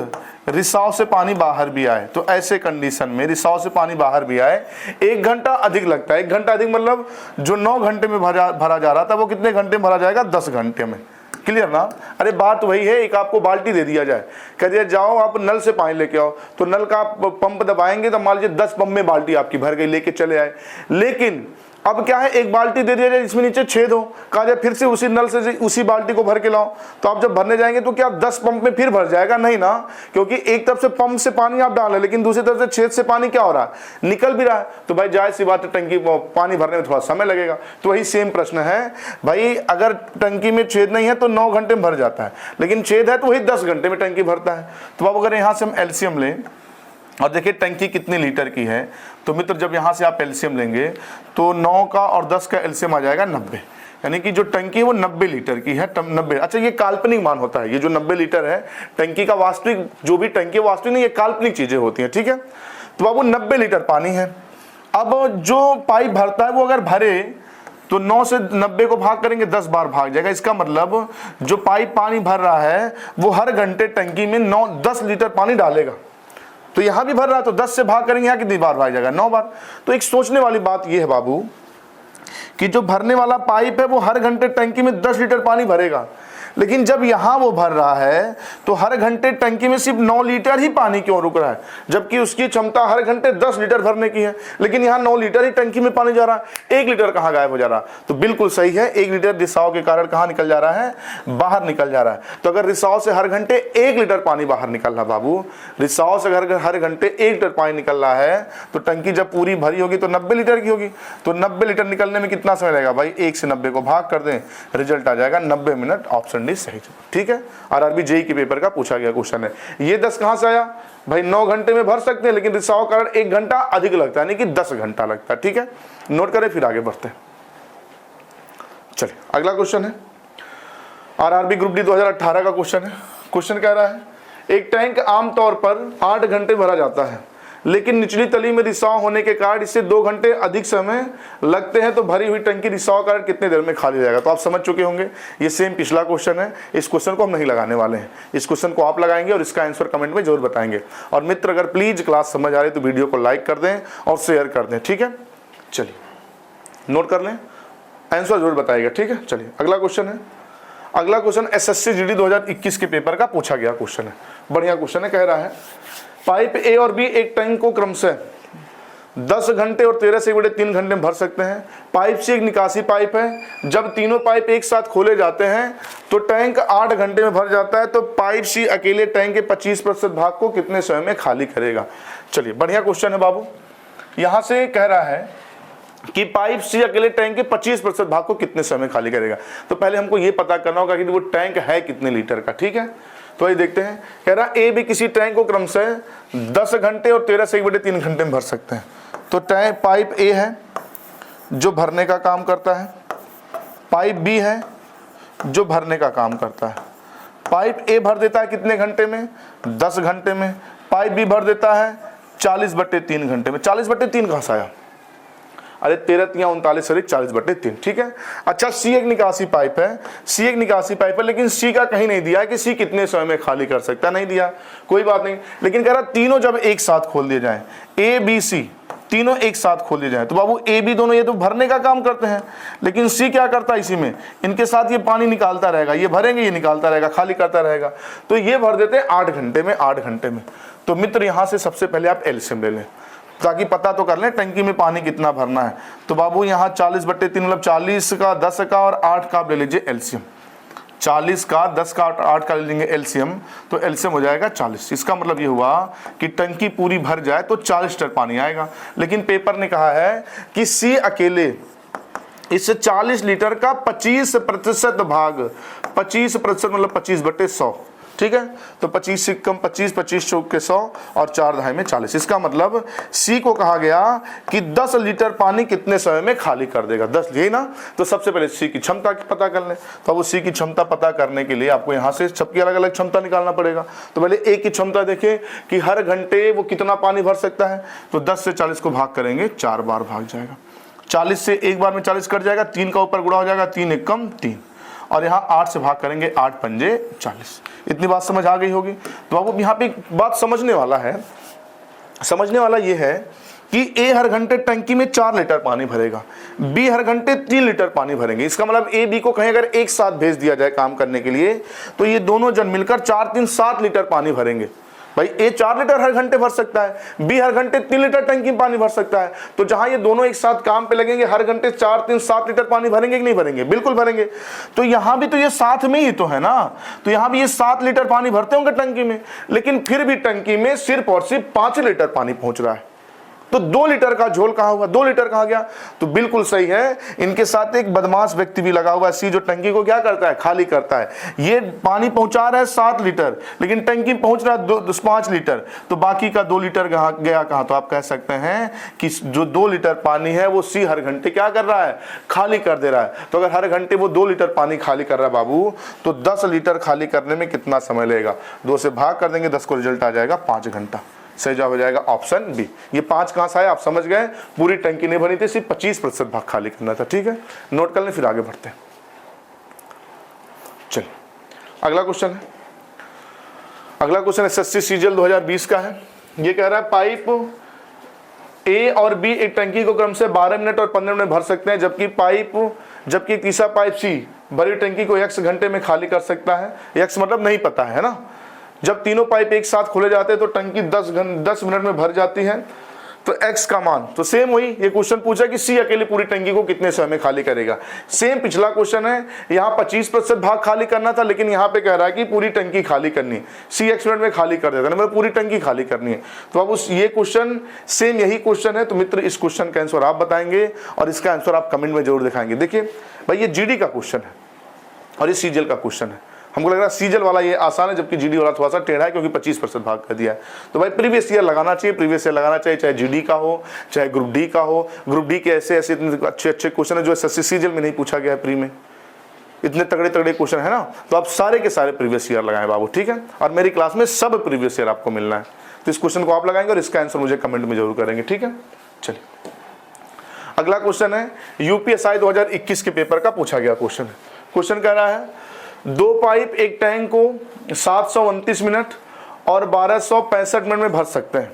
रिसाव से पानी बाहर भी आए, तो ऐसे कंडीशन में रिसाव से पानी बाहर भी आए 1 घंटा अधिक लगता है। 1 घंटा अधिक मतलब जो 9 घंटे में भरा जा रहा था वो कितने घंटे में भरा जाएगा? 10 घंटे में। क्लियर ना? अरे बात वही है, एक आपको बाल्टी दे दिया जाए, कह दिया जाओ आप नल से पानी लेके आओ, तो नल का आप पंप दबाएंगे तो मान लीजिए 10 पंप में बाल्टी आपकी भर गई, लेके चले आए। लेकिन अब क्या है, एक बाल्टी दे दिया जाए जिसमें नीचे छेद हो, कहा जाए फिर से उसी नल से उसी बाल्टी को भर के लाओ, तो आप जब भरने जाएंगे तो क्या 10 पंप में फिर भर जाएगा? नहीं ना, क्योंकि एक तरफ से पंप से पानी आप डाल रहे, लेकिन दूसरी तरफ से छेद से पानी क्या हो रहा है? निकल भी रहा है। तो भाई जाहिर सी बात है टंकी पानी भरने में थोड़ा समय लगेगा। तो वही सेम प्रश्न है भाई, अगर टंकी में छेद नहीं है तो 9 घंटे में भर जाता है, लेकिन छेद है तो वही 10 घंटे में टंकी भरता है। तो अब अगर यहाँ से हम एलसीएम लें और देखिए टंकी कितनी लीटर की है, तो मित्र जब यहाँ से आप एलसीएम लेंगे तो 9 का और 10 का एलसीएम आ जाएगा 90, यानी कि जो टंकी है वो 90 लीटर की है। 90, अच्छा ये काल्पनिक मान होता है, ये जो 90 लीटर है टंकी का वास्तविक, जो भी टंकी वास्तविक नहीं, ये काल्पनिक चीजें होती हैं। ठीक है, तो बाबू 90 लीटर पानी है। अब जो पाइप भरता है वो अगर भरे तो 9 से 90 को भाग करेंगे 10 बार भाग जाएगा। इसका मतलब जो पाइप पानी भर रहा है वो हर घंटे टंकी में 10 लीटर पानी डालेगा। तो यहां भी भर रहा है तो 10 से भाग करेंगे, यहां कितनी बार भाग जाएगा? 9 बार। तो एक सोचने वाली बात यह है बाबू कि जो भरने वाला पाइप है वो हर घंटे टंकी में 10 लीटर पानी भरेगा, लेकिन जब यहाँ वो भर रहा है तो हर घंटे टंकी में सिर्फ 9 लीटर ही पानी क्यों रुक रहा है, जबकि उसकी क्षमता हर घंटे 10 लीटर भरने की है, लेकिन यहाँ 9 लीटर ही टंकी में पानी जा रहा है, 1 लीटर कहाँ गायब हो जा रहा है। तो बिल्कुल सही है, 1 लीटर रिसाव के कारण कहाँ निकल जा रहा है, बाहर निकल जा रहा है। तो अगर रिसाव से हर घंटे 1 लीटर पानी बाहर निकल रहा बाबू, रिसाव से अगर हर घंटे 1 लीटर पानी निकल रहा है तो टंकी जब पूरी भरी होगी तो 90 लीटर की होगी। तो 90 लीटर निकलने में कितना समय लगेगा भाई, 1 से 90 को भाग कर दें, रिजल्ट आ जाएगा 90 मिनट। ऑप्शन डी सही। ठीक है, आरआरबी जेईई के पेपर का पूछा गया क्वेश्चन है। ये 10 कहां से आया भाई, 9 घंटे में भर सकते हैं, लेकिन रिसाव कारण 1 घंटा अधिक लगता है, यानी कि 10 घंटा लगता है। ठीक है, नोट करें, फिर आगे बढ़ते हैं। चलिए अगला क्वेश्चन है आरआरबी ग्रुप डी 2018 का क्वेश्चन है। क्वेश्चन कह रहा है एक टैंक आमतौर पर 8 घंटे भरा जाता है, लेकिन निचली तली में रिसाव होने के कारण इससे 2 घंटे अधिक समय लगते हैं, तो भरी हुई टंकी रिसाव कारण कितने देर में खाली जाएगा। तो आप समझ चुके होंगे, ये सेम पिछला क्वेश्चन है। इस क्वेश्चन को हम नहीं लगाने वाले हैं, इस क्वेश्चन को आप लगाएंगे और इसका आंसर कमेंट में जरूर बताएंगे। और मित्र अगर प्लीज क्लास समझ आ रही तो वीडियो को लाइक कर दें और शेयर कर दें। ठीक है, चलिए नोट कर लें, आंसर जरूर बताइएगा। ठीक है, चलिए अगला क्वेश्चन है। अगला क्वेश्चन एसएससी जीडी 2021 के पेपर का पूछा गया क्वेश्चन है। बढ़िया क्वेश्चन है। कह रहा है पाइप ए और बी एक टैंक को क्रमशः 10 घंटे और 13 से 3 घंटे में भर सकते हैं। पाइप से एक निकासी पाइप है, जब तीनों पाइप एक साथ खोले जाते हैं तो टैंक 8 घंटे में भर जाता है, तो पाइप सी अकेले टैंक के 25% भाग को कितने समय में खाली करेगा। चलिए बढ़िया क्वेश्चन है बाबू। यहां से कह रहा है कि पाइप सी अकेले टैंक के 25% भाग को कितने समय में खाली करेगा। तो पहले हमको ये पता करना होगा कि वो टैंक है कितने लीटर का। ठीक है, तो ये देखते हैं। कह रहा ए भी किसी टैंक को क्रमशः 10 घंटे और 13 से 3 घंटे में भर सकते हैं। तो टैंक पाइप ए है जो भरने का काम करता है, पाइप बी है जो भरने का काम करता है। पाइप ए भर देता है कितने घंटे में, 10 घंटे में। पाइप बी भर देता है 40/3 घंटे में। 40/3 कहां से आया, अरे 13 या 39 सॉरी 40/3। ठीक है, अच्छा सी एक निकासी पाइप है, सी एक निकासी पाइप है, लेकिन सी का कहीं नहीं दिया है कि सी कितने समय में खाली कर सकता है, नहीं दिया, कोई बात नहीं। लेकिन कह रहा तीनों जब एक साथ खोल दिए जाएं, ए बी सी तीनों एक साथ खोल दिए जाएं, तो बाबू ए बी दोनों ये तो भरने का काम करते हैं, लेकिन सी क्या करता है, इसी में इनके साथ ये पानी निकालता रहेगा, ये भरेंगे ये निकालता रहेगा, खाली करता रहेगा। तो ये भर देते हैं 8 घंटे में, 8 घंटे में। तो मित्र यहां से सबसे पहले आप एलसीएम ले लें ताकि पता तो कर लें टंकी में पानी कितना भरना है। तो बाबू यहाँ 40/3 मतलब 40 का 10 का और 8 का आप ले लीजिए एलसीएम। 40 का 10 का 8 का ले लेंगे एलसीएम, तो एलसीएम हो जाएगा 40। इसका मतलब ये हुआ कि टंकी पूरी भर जाए तो 40 लीटर पानी आएगा। लेकिन पेपर ने कहा है कि सी अकेले इस 40 लीटर का 25% भाग, 25% मतलब 25/100। ठीक है, तो 25 से कम 25, 25 चौक के 100 और 4 दहाई में 40। इसका मतलब सी को कहा गया कि 10 लीटर पानी कितने समय में खाली कर देगा, 10 लिए ना। तो सबसे पहले सी की क्षमता पता कर लें। तो अब सी की क्षमता पता करने के लिए आपको यहाँ से सबकी अलग अलग क्षमता निकालना पड़ेगा। तो पहले ए की क्षमता देखें कि हर घंटे वो कितना पानी भर सकता है। तो 10 से 40 को भाग करेंगे, 4 बार भाग जाएगा। 40 से एक बार में 40 कट जाएगा, 3 का ऊपर गुणा हो जाएगा, 3 एक कम 3, और यहाँ 8 से भाग करेंगे, 8 पंजे 40। इतनी बात समझ आ गई होगी। तो अब यहाँ पे एक बात समझने वाला है, समझने वाला ये है कि ए हर घंटे टंकी में 4 लीटर पानी भरेगा, बी हर घंटे 3 लीटर पानी भरेंगे। इसका मतलब ए बी को कहीं अगर एक साथ भेज दिया जाए काम करने के लिए, तो ये दोनों जन मिलकर 4 3 7 लीटर पानी भरेंगे। भाई ए 4 लीटर हर घंटे भर सकता है, बी हर घंटे 3 लीटर टंकी में पानी भर सकता है। तो जहां ये दोनों एक साथ काम पे लगेंगे, हर घंटे 4 3 7 लीटर पानी भरेंगे कि नहीं भरेंगे, बिल्कुल भरेंगे। तो यहां भी तो ये साथ में ही तो है ना, तो यहां भी ये 7 लीटर पानी भरते होंगे टंकी में, लेकिन फिर भी टंकी में सिर्फ और सिर्फ 5 लीटर पानी पहुंच रहा है। तो 2 लीटर का झोल कहां हुआ, 2 लीटर कहां गया। तो बिल्कुल सही है, इनके साथ एक बदमाश व्यक्ति भी लगा हुआ है सी, जो टंकी को क्या करता है, खाली करता है। ये पानी पहुंचा रहा है 7 लीटर, लेकिन टंकी पहुंच रहा है 5 लीटर, तो बाकी का 2 लीटर गया कहां। तो आप कह सकते हैं कि जो 2 लीटर पानी है वो सी हर घंटे क्या कर रहा है, खाली कर दे रहा है। तो अगर हर घंटे वो 2 लीटर पानी खाली कर रहा है बाबू, तो 10 लीटर खाली करने में कितना समय लगेगा। 2 से भाग कर देंगे, 10 को रिजल्ट आ जाएगा 5 घंटा। सही जवाब हो जाएगा ऑप्शन बी। ये 5 कहां से आया आप समझ गए, पूरी टंकी नहीं भरी थी, सिर्फ 25% भाग खाली करना था। ठीक है, नोट कर लें, फिर आगे बढ़ते हैं। चलिए अगला क्वेश्चन है, अगला क्वेश्चन एसएससी सीजीएल 2020 का है। ये कह रहा है पाइप ए और बी एक टंकी को क्रम से 12 मिनट और 15 मिनट भर सकते हैं, जबकि तीसरा पाइप सी भरी टंकी को x घंटे में खाली कर सकता है। x मतलब नहीं पता है ना। जब तीनों पाइप एक साथ खोले जाते हैं तो टंकी 10 मिनट में भर जाती है। तो x का मान, तो सेम वही ये क्वेश्चन पूछा कि सी अकेले पूरी टंकी को कितने समय में खाली करेगा। सेम पिछला क्वेश्चन है, यहाँ 25% भाग खाली करना था, लेकिन यहाँ पे कह रहा है कि पूरी टंकी खाली करनी है। सी x मिनट में खाली कर देता है, मतलब पूरी टंकी खाली करनी है। तो अब उस ये क्वेश्चन सेम यही क्वेश्चन है। तो मित्र इस क्वेश्चन का आंसर आप बताएंगे और इसका आंसर आप कमेंट में जरूर दिखाएंगे। देखिए भाई ये जीडी का क्वेश्चन है और ये सीजीएल का क्वेश्चन है। हमको लग रहा है सीजीएल वाला ये आसान है, जबकि जीडी वाला थोड़ा सा टेढ़ा है, क्योंकि 25% भाग कर दिया है। तो भाई प्रीवियस ईयर लगाना चाहिए, प्रीवियस ईयर लगाना चाहिए, चाहे जीडी का हो चाहे ग्रुप डी का हो। ग्रुप डी के ऐसे अच्छे क्वेश्चन है जो सीजीएल में नहीं पूछा गया है प्री में, इतने तगड़े क्वेश्चन है ना। तो आप सारे के सारे प्रीवियस ईयर लगाएं बाबू, ठीक है। और मेरी क्लास में सब प्रीवियस ईयर आपको मिलना है। तो इस क्वेश्चन को आप लगाएंगे और इसका आंसर मुझे कमेंट में जरूर करेंगे, ठीक है। चलिए अगला क्वेश्चन है यूपीएसआई 2021 के पेपर का पूछा गया क्वेश्चन है। क्वेश्चन कह रहा है 2 पाइप एक टैंक को 729 मिनट और 1265 मिनट में भर सकते हैं।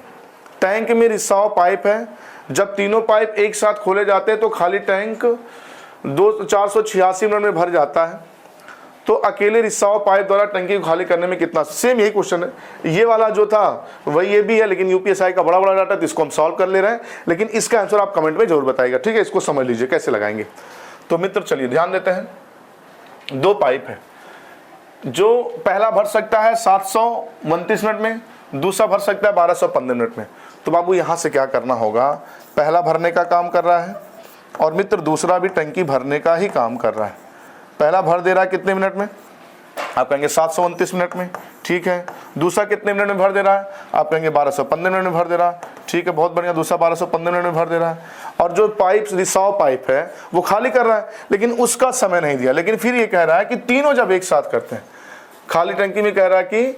टैंक में रिसाव पाइप है। जब तीनों पाइप एक साथ खोले जाते हैं तो खाली टैंक 486 मिनट में भर जाता है। तो अकेले रिसाव पाइप द्वारा टंकी को खाली करने में कितना। सेम यही क्वेश्चन है, ये वाला जो था वही ये भी है, लेकिन यूपीएसआई का बड़ा डाटा, तो इसको हम सॉल्व कर ले रहे हैं। लेकिन इसका आंसर आप कमेंट में जरूर बताइएगा, ठीक है। इसको समझ लीजिए कैसे लगाएंगे। तो मित्र चलिए ध्यान देते हैं। 2 पाइप है, जो पहला भर सकता है 729 मिनट में, दूसरा भर सकता है 1215 मिनट में। तो बाबू यहाँ से क्या करना होगा, पहला भरने का काम कर रहा है और मित्र दूसरा भी टंकी भरने का ही काम कर रहा है। पहला भर दे रहा है कितने मिनट में, आप कहेंगे 729 मिनट में, ठीक है। दूसरा कितने मिनट में भर दे रहा है, आप कहेंगे 1215 मिनट में भर दे रहा है, ठीक है, बहुत बढ़िया। दूसरा 1215 मिनट में भर दे रहा है। और जो पाइप रिसाव पाइप है वो खाली कर रहा है, लेकिन उसका समय नहीं दिया। लेकिन फिर ये कह रहा है कि तीनों जब एक साथ करते हैं, खाली टंकी में कह रहा है कि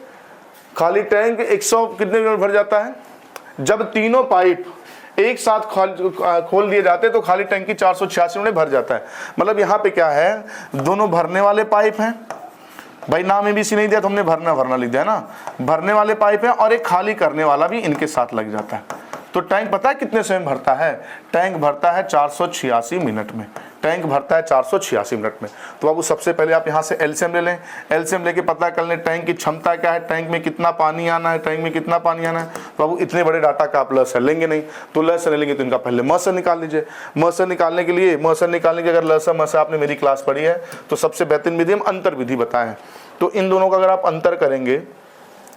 खाली टैंक 100 कितने मिनट भर जाता है। जब तीनों पाइप एक साथ खोल दिए जाते हैं तो खाली टंकी 486 मिनट भर जाता है। मतलब यहाँ पे क्या है, दोनों भरने वाले पाइप हैं। भाई नाम एबीसी नहीं दिया तो हमने भरना लिख दिया है ना। भरने वाले पाइप है और एक खाली करने वाला भी इनके साथ लग जाता है। तो टैंक पता है कितने समय भरता है, टैंक भरता है 486 मिनट में। टैंक भरता है 486 मिनट में। तो बाबू सबसे पहले आप यहाँ से एलसीएम ले लें। एलसीएम लेके पता कर लें टैंक की क्षमता क्या है, टैंक में कितना पानी आना है, टैंक में कितना पानी आना है। तो बाबू इतने बड़े डाटा का आप लसर लेंगे नहीं, तो लसर लेंगे तो इनका पहले मसर निकाल लीजिए। मसर निकालने के अगर लसर मसर आपने मेरी क्लास पढ़ी है तो सबसे बेहतरीन विधि हम अंतर विधि बताएं। तो इन दोनों का अगर आप अंतर करेंगे,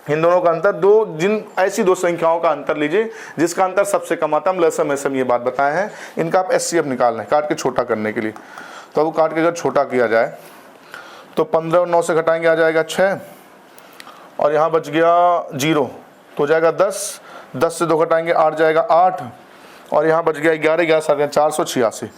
इन दोनों का अंतर ऐसी दो संख्याओं का अंतर लीजिए जिसका अंतर सबसे कम आता है। हम लसम ऐसे ये बात बताए हैं। इनका आप एचसीएफ निकालना है काट के छोटा करने के लिए। तो अब काट के अगर छोटा किया जाए तो 15 और 9 से घटाएंगे आ जाएगा 6 और यहाँ बच गया 0 तो हो जाएगा 10। 10 से 2 घटाएंगे 8 जाएगा 8 और यहाँ बच गया 11 7 486।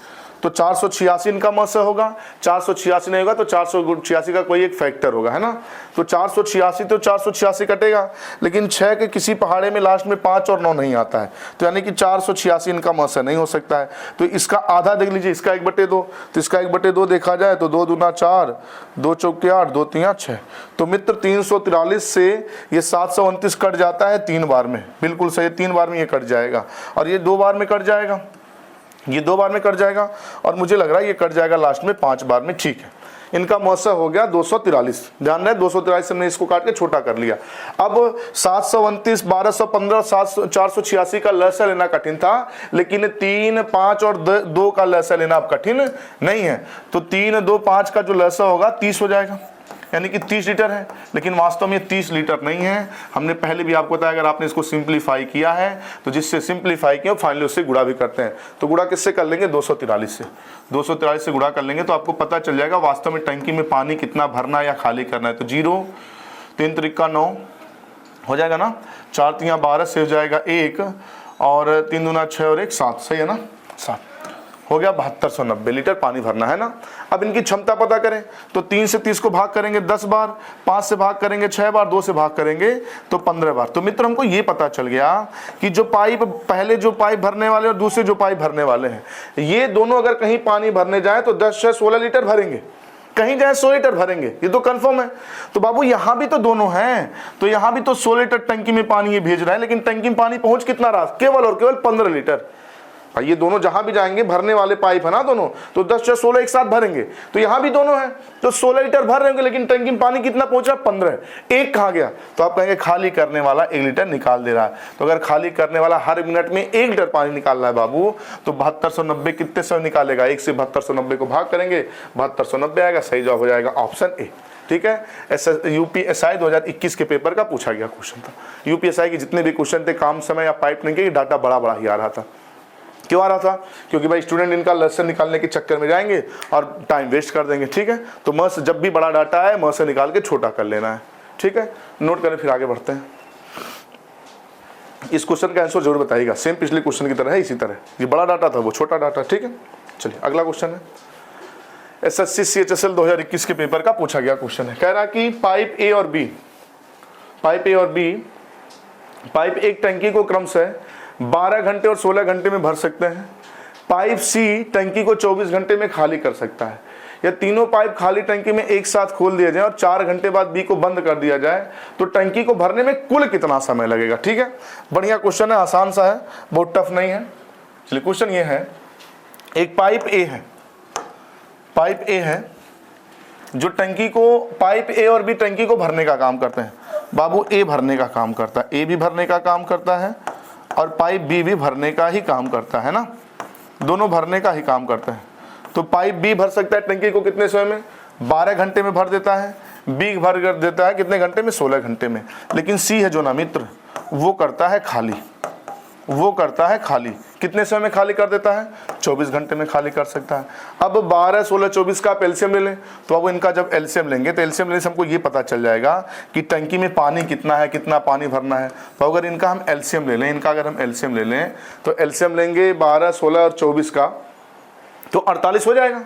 तो 486 इनका मसर होगा। 486 नहीं होगा तो 486 का कोई एक फैक्टर होगा, है ना। तो 486 कटेगा, लेकिन 6 के किसी पहाड़े में लास्ट में 5 और 9 नहीं आता है, तो यानी कि 486 इनका मसर नहीं हो सकता है। तो इसका आधा देख लीजिए, इसका 1/2। तो इसका 1/2 देखा जाए तो 2 दूना 4, 2 चौके 8, 2 तिया 6। तो मित्र 343 से ये 729 कट जाता है 3 बार में। बिल्कुल सही, 3 बार में ये कट जाएगा और ये 2 बार में कट जाएगा, ये 2 बार में कट जाएगा और मुझे लग रहा है ये कट जाएगा लास्ट में 5 बार में, ठीक है। इनका मौसम हो गया 243। ध्यान रहे 243 से हमने इसको काट के छोटा कर लिया। अब 729, 1215, 486 का लसा लेना कठिन था, लेकिन 3, 5 और 2 का लसा लेना अब कठिन नहीं है। तो 3, 2, 5 का जो लसा होगा 30 हो जाएगा, यानी कि 30 लीटर है। लेकिन वास्तव में 30 लीटर नहीं है। हमने पहले भी आपको बताया अगर आपने इसको सिंप्लीफाई किया है तो जिससे सिंप्लीफाई किया फाइनली उससे गुणा भी करते हैं। तो गुणा किससे कर लेंगे, 243 से। 243 से गुणा कर लेंगे तो आपको पता चल जाएगा वास्तव में टंकी में पानी कितना भरना या खाली करना है। तो 0, 3 त्रिका 9 हो जाएगा ना, 4 तिया 12 से हो जाएगा 1 और 3 दूना 6 और 1 7, सही है ना, 7 हो गया। 7290 लीटर पानी भरना है ना। अब इनकी क्षमता पता करें तो 3 से 30 को भाग करेंगे 10 बार, 5 से भाग करेंगे 6 बार, 2 से भाग करेंगे तो 15 बार। तो मित्र हमको ये पता चल गया कि जो पाइप पहले जो पाइप भरने वाले और दूसरे जो पाइप भरने वाले हैं, ये दोनों अगर कहीं पानी भरने जाए तो 10 6 16 लीटर भरेंगे। कहीं जाए 100 लीटर भरेंगे, ये तो कंफर्म है। तो बाबू यहाँ भी तो दोनों हैं, तो यहाँ भी तो 100 लीटर टंकी में पानी ये भेज रहा है, लेकिन टंकी में पानी पहुंच कितना रहा, केवल और केवल 15 लीटर। भाई ये दोनों जहां भी जाएंगे भरने वाले पाइप है ना दोनों, तो 10 या 16 एक साथ भरेंगे। तो यहां भी दोनों हैं, तो 16 लीटर भर रहे होंगे, लेकिन टंकी में पानी कितना पहुंचा, 15। एक कहां गया, तो आप कहेंगे खाली करने वाला 1 लीटर निकाल दे रहा है। तो अगर खाली करने वाला हर मिनट में 1 लीटर पानी निकाल रहा है बाबू, तो 7290 कितने समय निकालेगा, 1 से 7290 को भाग करेंगे, 7290 आएगा। सही जवाब हो जाएगा ऑप्शन ए। ठीक है, यूपीएसआई 2021 के पेपर का पूछा गया क्वेश्चन था। यूपीएसआई के जितने भी क्वेश्चन थे काम समय या पाइप नहीं के, डाटा बड़ा बड़ा ही आ रहा था। क्यों आ रहा था, क्योंकि भाई स्टूडेंट इनका लेसन निकालने के चक्कर में जाएंगे और टाइम वेस्ट कर देंगे। ठीक है, तो म से जब भी बड़ा डाटा है म से निकाल के छोटा कर लेना है। ठीक है, नोट करें, फिर आगे बढ़ते हैं। इस क्वेश्चन का आंसर जरूर बताइएगा, सेम पिछले क्वेश्चन की तरह है, इसी तरह ये बड़ा डाटा था वो छोटा डाटा। ठीक है, चलिए अगला क्वेश्चन है, एसएससी सीएचएसएल 2021 के पेपर का पूछा गया क्वेश्चन है। कह रहा कि पाइप ए और बी, पाइप एक टंकी को क्रमशः 12 घंटे और 16 घंटे में भर सकते हैं। पाइप सी टंकी को 24 घंटे में खाली कर सकता है। या तीनों पाइप खाली टंकी में एक साथ खोल दिए जाए और 4 घंटे बाद बी को बंद कर दिया जाए, तो टंकी को भरने में कुल कितना समय लगेगा। ठीक है, बढ़िया क्वेश्चन है, आसान सा है, बहुत टफ नहीं है। चलिए क्वेश्चन ये है, एक पाइप ए है जो टंकी को, पाइप ए और बी टंकी को भरने का काम करते हैं। बाबू ए भरने का काम करता है, ए भी भरने का काम करता है और पाइप बी भी भरने का ही काम करता है ना, दोनों भरने का ही काम करते हैं। तो पाइप बी भर सकता है टंकी को कितने समय में, 12 घंटे में भर देता है। बी भर कर देता है कितने घंटे में, 16 घंटे में। लेकिन सी है जो ना मित्र, वो करता है खाली, कितने समय में खाली कर देता है, 24 घंटे में खाली कर सकता है। अब 12, 16, 24 का आप एलसीएम ले लें, तो अब इनका जब एलसीएम लेंगे तो एलसीएम लेने से हमको ये पता चल जाएगा कि टंकी में पानी कितना है, कितना पानी भरना है। तो अगर इनका हम एलसीएम ले लें, तो एलसीएम लेंगे 12, 16 और 24 का, तो 48 हो जाएगा।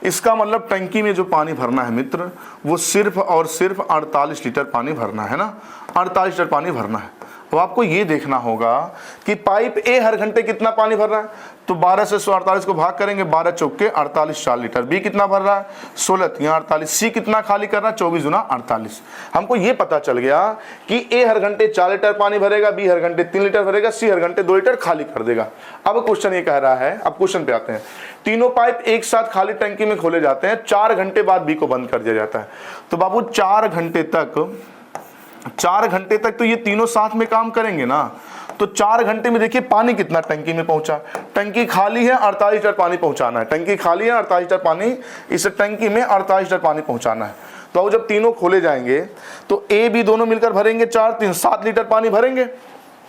इसका मतलब टंकी में जो पानी भरना है मित्र, वो सिर्फ और सिर्फ 48 लीटर पानी भरना है ना, 48 लीटर पानी भरना है। तो आपको ये देखना होगा कि पाइप ए हर घंटे कितना पानी भर रहा है, तो 12 से 48 को भाग करेंगे, 12 चौके 48, 4 लीटर। बी कितना भर रहा है, 16 तिया 48। सी कितना खाली कर रहा है, 24 गुना 48। हमको ये पता चल गया कि ए हर घंटे 4 लीटर पानी भरेगा, बी हर घंटे 3 लीटर भरेगा, सी हर घंटे 2 लीटर खाली कर देगा। अब क्वेश्चन ये कह रहा है, अब क्वेश्चन पे आते हैं, तीनों पाइप एक साथ खाली टंकी में खोले जाते हैं, 4 घंटे बाद बी को बंद कर दिया जाता है। तो बाबू 4 घंटे तक तो ये तीनों साथ में काम करेंगे ना। तो 4 घंटे में देखिए पानी कितना टंकी में पहुंचा, टंकी खाली है, 48 लीटर पानी पहुंचाना है। टंकी खाली है, 48 लीटर पानी, इस टंकी में 48 लीटर पानी पहुंचाना है। तो अब जब तीनों खोले जाएंगे तो ए बी दोनों मिलकर भरेंगे 4, 3, 7 लीटर पानी भरेंगे।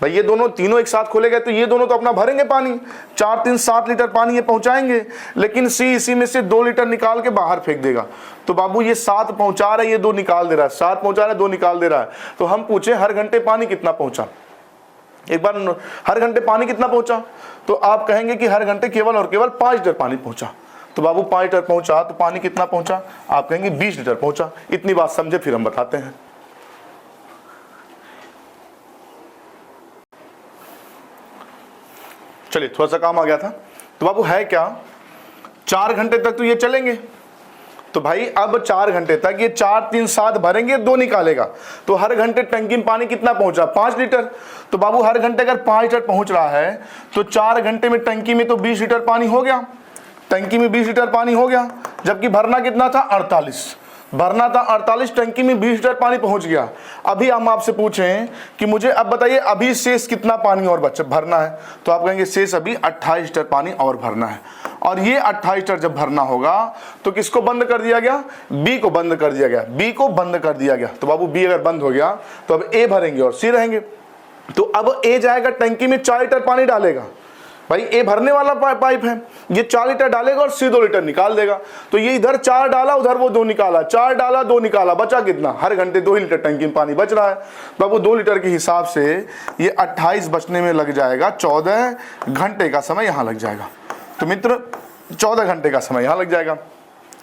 भाई ये दोनों तीनों एक साथ खोले गए तो ये दोनों तो अपना भरेंगे पानी, 4, 3, 7 लीटर पानी ये पहुंचाएंगे। लेकिन सी इसी में से 2 लीटर निकाल के बाहर फेंक देगा। तो बाबू ये 7 पहुंचा रहा है, ये 2 निकाल दे रहा है, 7 पहुंचा रहा है, 2 निकाल दे रहा है। तो हम पूछे हर घंटे पानी कितना पहुंचा, एक बार हर घंटे पानी कितना पहुंचा, तो आप कहेंगे कि हर घंटे केवल और केवल 5 लीटर पानी पहुंचा। तो बाबू 5 लीटर पहुंचा तो पानी कितना पहुंचा, आप कहेंगे 20 लीटर पहुंचा। इतनी बात समझे, फिर हम बताते हैं। चलिए थोड़ा सा काम आ गया था। तो बाबू है क्या, 4 घंटे तक तो ये चलेंगे। तो भाई अब 4 घंटे तक ये 4, 3, 7 भरेंगे, 2 निकालेगा। तो हर घंटे टंकी में पानी कितना पहुंचा, 5 लीटर। तो बाबू हर घंटे अगर 5 लीटर पहुंच रहा है तो 4 घंटे में टंकी में तो 20 लीटर पानी हो गया, टंकी में 20 लीटर पानी हो गया। जबकि भरना कितना था, 48 भरना था, 48, टंकी में 20 लीटर पानी पहुंच गया। अभी हम आपसे पूछें कि मुझे अब बताइए अभी शेष कितना पानी और बचा भरना है, तो आप कहेंगे शेष अभी 28 लीटर पानी और भरना है। और ये 28 लीटर जब भरना होगा तो किसको बंद कर दिया गया, बी को बंद कर दिया गया, बी को बंद कर दिया गया। तो बाबू बी अगर बंद हो गया तो अब ए भरेंगे और सी रहेंगे। तो अब ए जाएगा टंकी में 4 लीटर पानी डालेगा। भाई ए भरने वाला पाइप है, ये 4 लीटर डालेगा और सी 2 लीटर निकाल देगा। तो ये इधर 4 डाला, उधर वो 2 निकाला, 4 डाला 2 निकाला, बचा कितना, हर घंटे 2 लीटर टंकी में पानी बच रहा है। बाबू 2 लीटर के हिसाब से ये 28 बचने में लग जाएगा, 14 घंटे का समय यहाँ लग जाएगा। तो मित्र 14 घंटे का समय यहाँ लग जाएगा।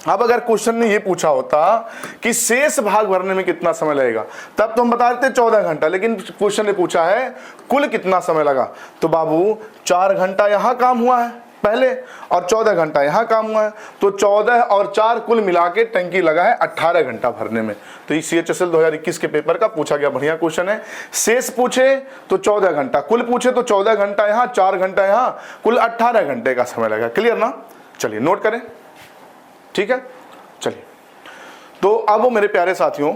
अब अगर क्वेश्चन ने ये पूछा होता कि शेष भाग भरने में कितना समय लगेगा, तब तो हम बता देते 14 घंटा। लेकिन क्वेश्चन ने पूछा है कुल कितना समय लगा, तो बाबू 4 घंटा यहाँ काम हुआ है, पहले और 14 घंटा यहाँ काम हुआ है, तो 14 और 4 कुल मिला के टंकी लगा है 18 घंटा भरने में। तो ये CHSL 2021 के पेपर का पूछा गया बढ़िया क्वेश्चन है। शेष पूछे तो 14 घंटा, कुल पूछे तो 14 घंटा यहाँ, 4 घंटा यहाँ, कुल 18 घंटे का समय लगा। क्लियर ना? चलिए नोट करें, ठीक है। चलिए तो अब मेरे प्यारे साथियों,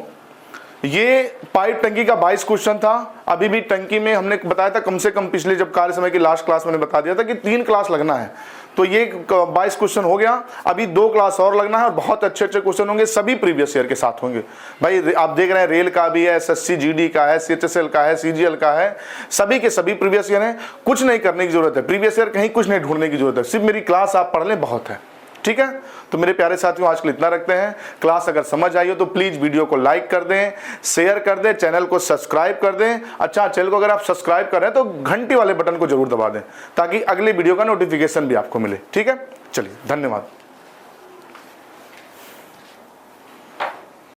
ये पाइप टंकी का 22 क्वेश्चन था। अभी भी टंकी में हमने बताया था कम से कम, पिछले जब कार्य समय की लास्ट क्लास मैंने बता दिया था कि 3 क्लास लगना है। तो ये 22 क्वेश्चन हो गया, अभी 2 क्लास और लगना है और बहुत अच्छे अच्छे क्वेश्चन होंगे, सभी प्रीवियस ईयर के साथ होंगे। भाई आप देख रहे हैं रेल का भी है, SSC GD का है, CHSL का है, CGL का है, सभी के सभी प्रीवियस ईयर हैं। कुछ नहीं करने की जरूरत है, प्रीवियस ईयर कहीं कुछ नहीं ढूंढने की जरूरत है, सिर्फ मेरी क्लास आप पढ़ लें बहुत है, ठीक है। तो मेरे प्यारे साथियों आज के लिए इतना रखते हैं। क्लास अगर समझ आई हो तो प्लीज वीडियो को लाइक कर दें, शेयर कर दें, चैनल को सब्सक्राइब कर दें। अच्छा, चैनल को अगर आप सब्सक्राइब कर रहे हैं तो घंटी वाले बटन को जरूर दबा दें ताकि अगले वीडियो का नोटिफिकेशन भी आपको मिले, ठीक है। चलिए धन्यवाद।